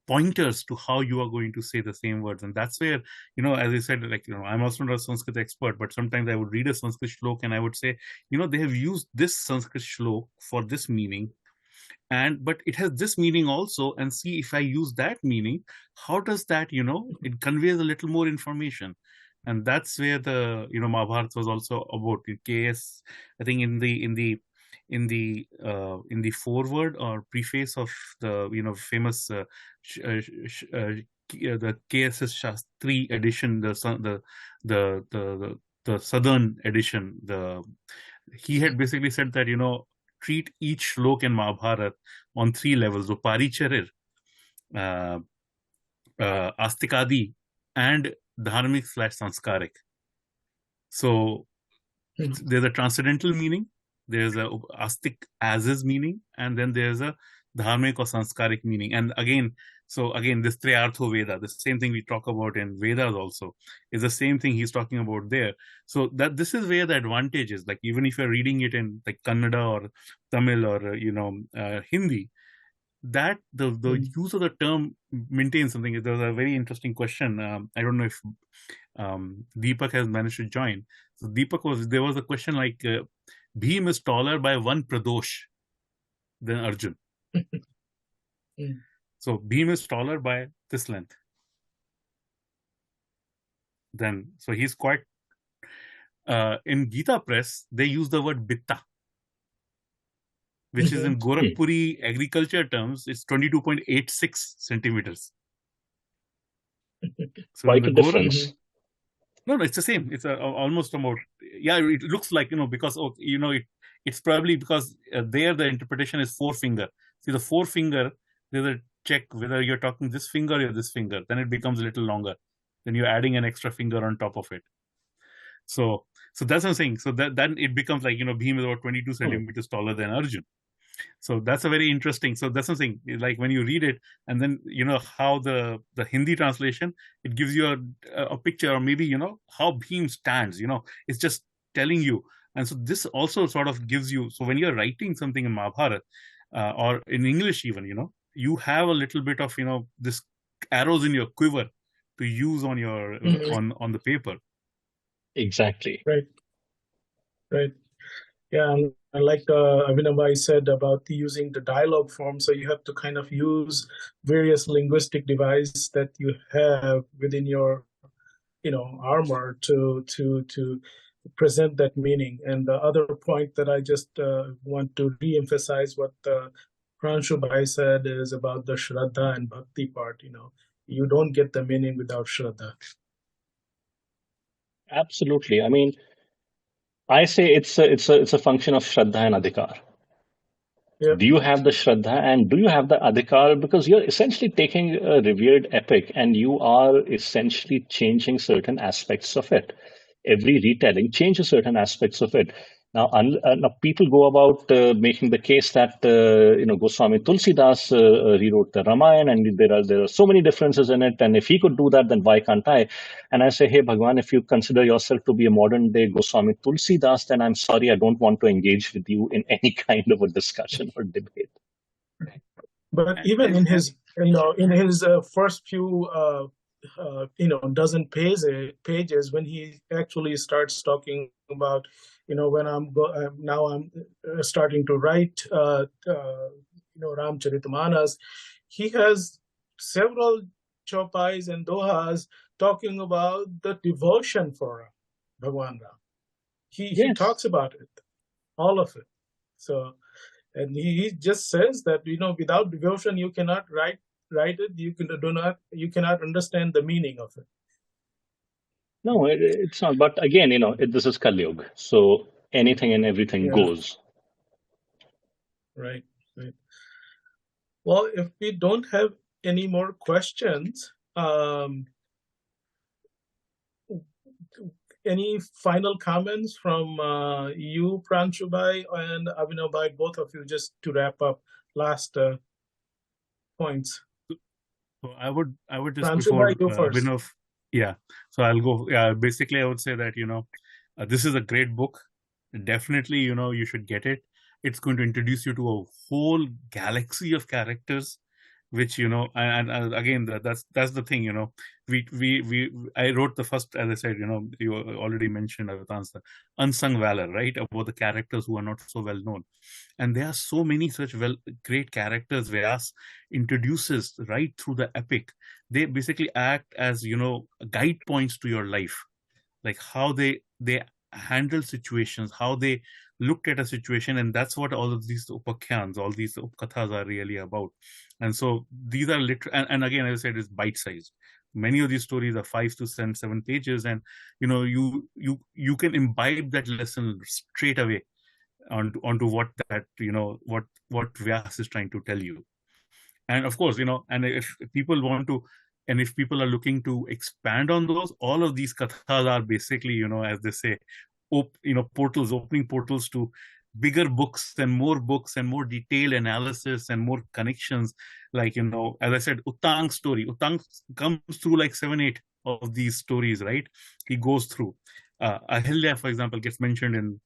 pointers to how you are going to say the same words. And that's where, as I said, I'm also not a Sanskrit expert, but sometimes I would read a Sanskrit shlok and I would say, they have used this Sanskrit shlok for this meaning, but it has this meaning also, and see if I use that meaning, how does that, it conveys a little more information. And that's where the, Mahabharata was also about. KS, I think in the foreword or preface of the famous the KSS Shastri edition, the southern edition, he had basically said that treat each shlok in Mahabharata on 3 levels: so paricharir, astikadi, and dharmic / sanskarik. So there's a transcendental meaning, there's a astik as is meaning, and then there's a dharmic or sanskaric meaning. And again, this Triyartho Veda, the same thing we talk about in Vedas also, is the same thing he's talking about there. So that this is where the advantage is. Like, even if you're reading it in like Kannada or Tamil or Hindi, that the use of the term maintains something. There was a very interesting question. I don't know if Deepak has managed to join. So there was a question like, Bhim is taller by 1 pradosh than Arjun. So Bhim is taller by this length. So he's quite, in Gita Press, they use the word bitta, which is in Gorakhpuri agriculture terms, it's 22.86 centimeters. So quite a difference. No, it's the same. It's almost about, it looks like, because, it's probably because there the interpretation is 4 finger. See, the 4 finger, there's a check whether you're talking this finger or this finger. Then it becomes a little longer. Then you're adding an extra finger on top of it. So that's what I'm saying. So then it becomes like, Bhim is about 22 centimeters taller than Arjun. So that's a very interesting. So that's something like when you read it, and then how the Hindi translation, it gives you a picture, or maybe how Bhim stands. It's just telling you. And so this also sort of gives you. So when you're writing something in Mahabharata or in English, even you have a little bit of this arrows in your quiver to use on your on the paper. Exactly. Right. Yeah, and like Abhinav said about using the dialogue form, so you have to kind of use various linguistic devices that you have within your, armor to present that meaning. And the other point that I just want to re-emphasize what Pranshu Bhai said is about the Shraddha and Bhakti part. You don't get the meaning without Shraddha. Absolutely. I mean, I say it's a function of Shraddha and Adhikar. Yeah. Do you have the Shraddha and do you have the Adhikar? Because you're essentially taking a revered epic and you are essentially changing certain aspects of it. Every retelling changes certain aspects of it. Now, now people go about making the case that Goswami Tulsidas rewrote the Ramayana, and there are so many differences in it. And if he could do that, then why can't I? And I say, hey, Bhagwan, if you consider yourself to be a modern day Goswami Tulsidas, then I'm sorry, I don't want to engage with you in any kind of a discussion or debate. But even in his first few dozen pages, when he actually starts talking about when I'm starting to write Ramcharitamanas, he has several chopais and dohas talking about the devotion for Bhagwan Ram. He talks about it, all of it. So, and he just says that without devotion you cannot write it. You cannot understand the meaning of it. No, it's not. But again, this is Kali Yuga, so anything and everything goes. Right. Well, if we don't have any more questions, any final comments from you, Pranshu Bhai, and Abhinav Bhai, both of you, just to wrap up last points? So I would just Pranshu before Bhai, go first. Abhinav, so I'll go. Yeah, basically I would say that this is a great book. Definitely, you should get it. It's going to introduce you to a whole galaxy of characters, which and again that's the thing. I wrote the first, as I said, you already mentioned the unsung valor, right, about the characters who are not so well known, and there are so many such great characters Vyasa introduces right through the epic. They basically act as guide points to your life, like how they handle situations, how they looked at a situation, and that's what all of these upakhyanas, all these upakathas are really about. And so these are and again, as I said, it's bite-sized. Many of these stories are 5 to 7 pages, and you can imbibe that lesson straight away. onto what that what Vyasa is trying to tell you. And of course, and if people want to, and if people are looking to expand on those, all of these kathas are basically, as they say, portals, opening portals to bigger books and more detailed analysis and more connections. Like, as I said, Uttang's story. Uttang comes through like 7-8 of these stories, right? He goes through. Ahilya, for example, gets mentioned in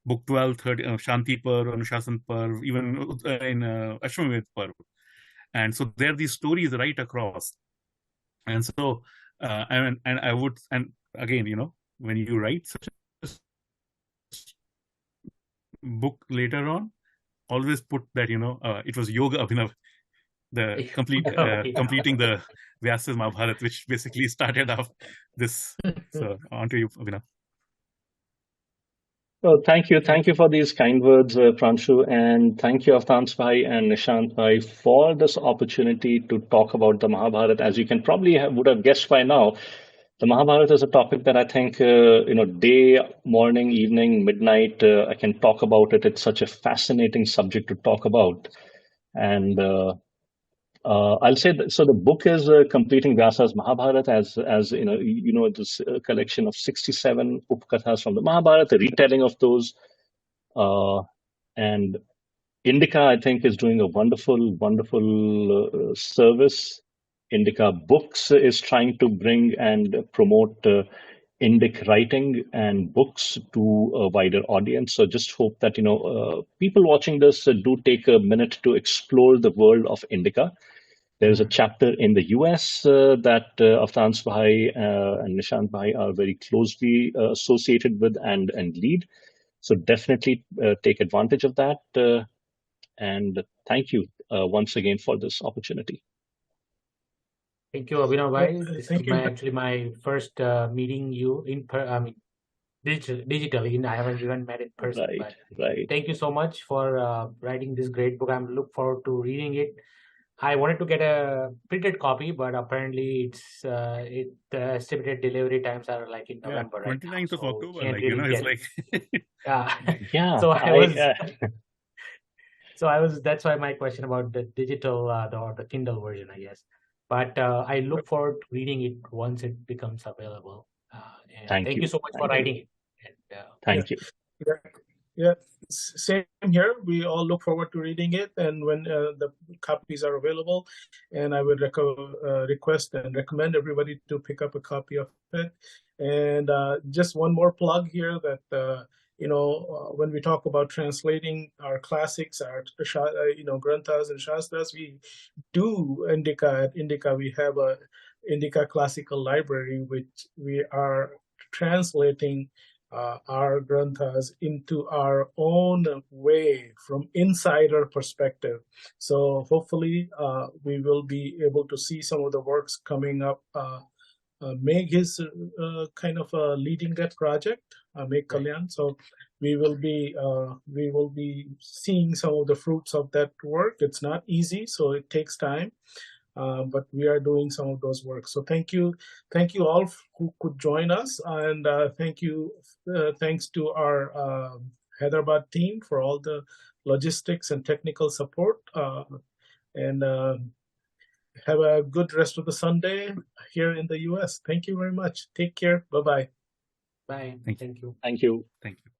book 12, 30, Shanti Parv, Anushasan Parv, even in Ashwamedh Parv. And so there are these stories right across. And so, and I would, and again, when you write such a book later on, always put that, it was Yoga Abhinav, the completing the Vyasa's Mahabharata, which basically started off this. So on to you, Abhinav. Well, thank you. Thank you for these kind words, Pranshu. And thank you, Avtans Bhai and Nishant Bhai, for this opportunity to talk about the Mahabharata. As you can probably would have guessed by now, the Mahabharata is a topic that I think, day, morning, evening, midnight, I can talk about it. It's such a fascinating subject to talk about. And I'll say that, so the book is completing Vyasa's Mahabharata as this collection of 67 Upakathas from the Mahabharata, the retelling of those. And Indica, I think, is doing a wonderful service. Indica Books is trying to bring and promote Indic writing and books to a wider audience. So just hope that people watching this do take a minute to explore the world of Indica. There's a chapter in the US that Avtans Bhai and Nishant Bhai are very closely associated with and lead. So definitely take advantage of that. And thank you once again for this opportunity. Thank you, Abhinav Bhai. This Thank is you. actually my first meeting you digitally. I haven't even met in person. Right. Thank you so much for writing this great book. I'm look forward to reading it. I wanted to get a printed copy, but apparently estimated delivery times are like in November. 29th of October, it's like yeah. That's why my question about the digital or the Kindle version, I guess. But I look forward to reading it once it becomes available. And thank you so much for writing it. And, thank you. Yeah, same here. We all look forward to reading it, and when the copies are available, and I would request and recommend everybody to pick up a copy of it. And just one more plug here that when we talk about translating our classics, our granthas and shastras, we do Indica. At Indica, we have a Indica Classical Library, which we are translating our granthas into our own way from insider perspective. So hopefully we will be able to see some of the works coming up. Meg is kind of leading that project, Meg Kalyan. So we will be seeing some of the fruits of that work. It's not easy, so it takes time. But we are doing some of those works. So thank you all who could join us, and thanks to our Hyderabad team for all the logistics and technical support. And have a good rest of the Sunday here in the US. Thank you very much. Take care. Bye-bye. Bye. Thank you. Thank you. Thank you.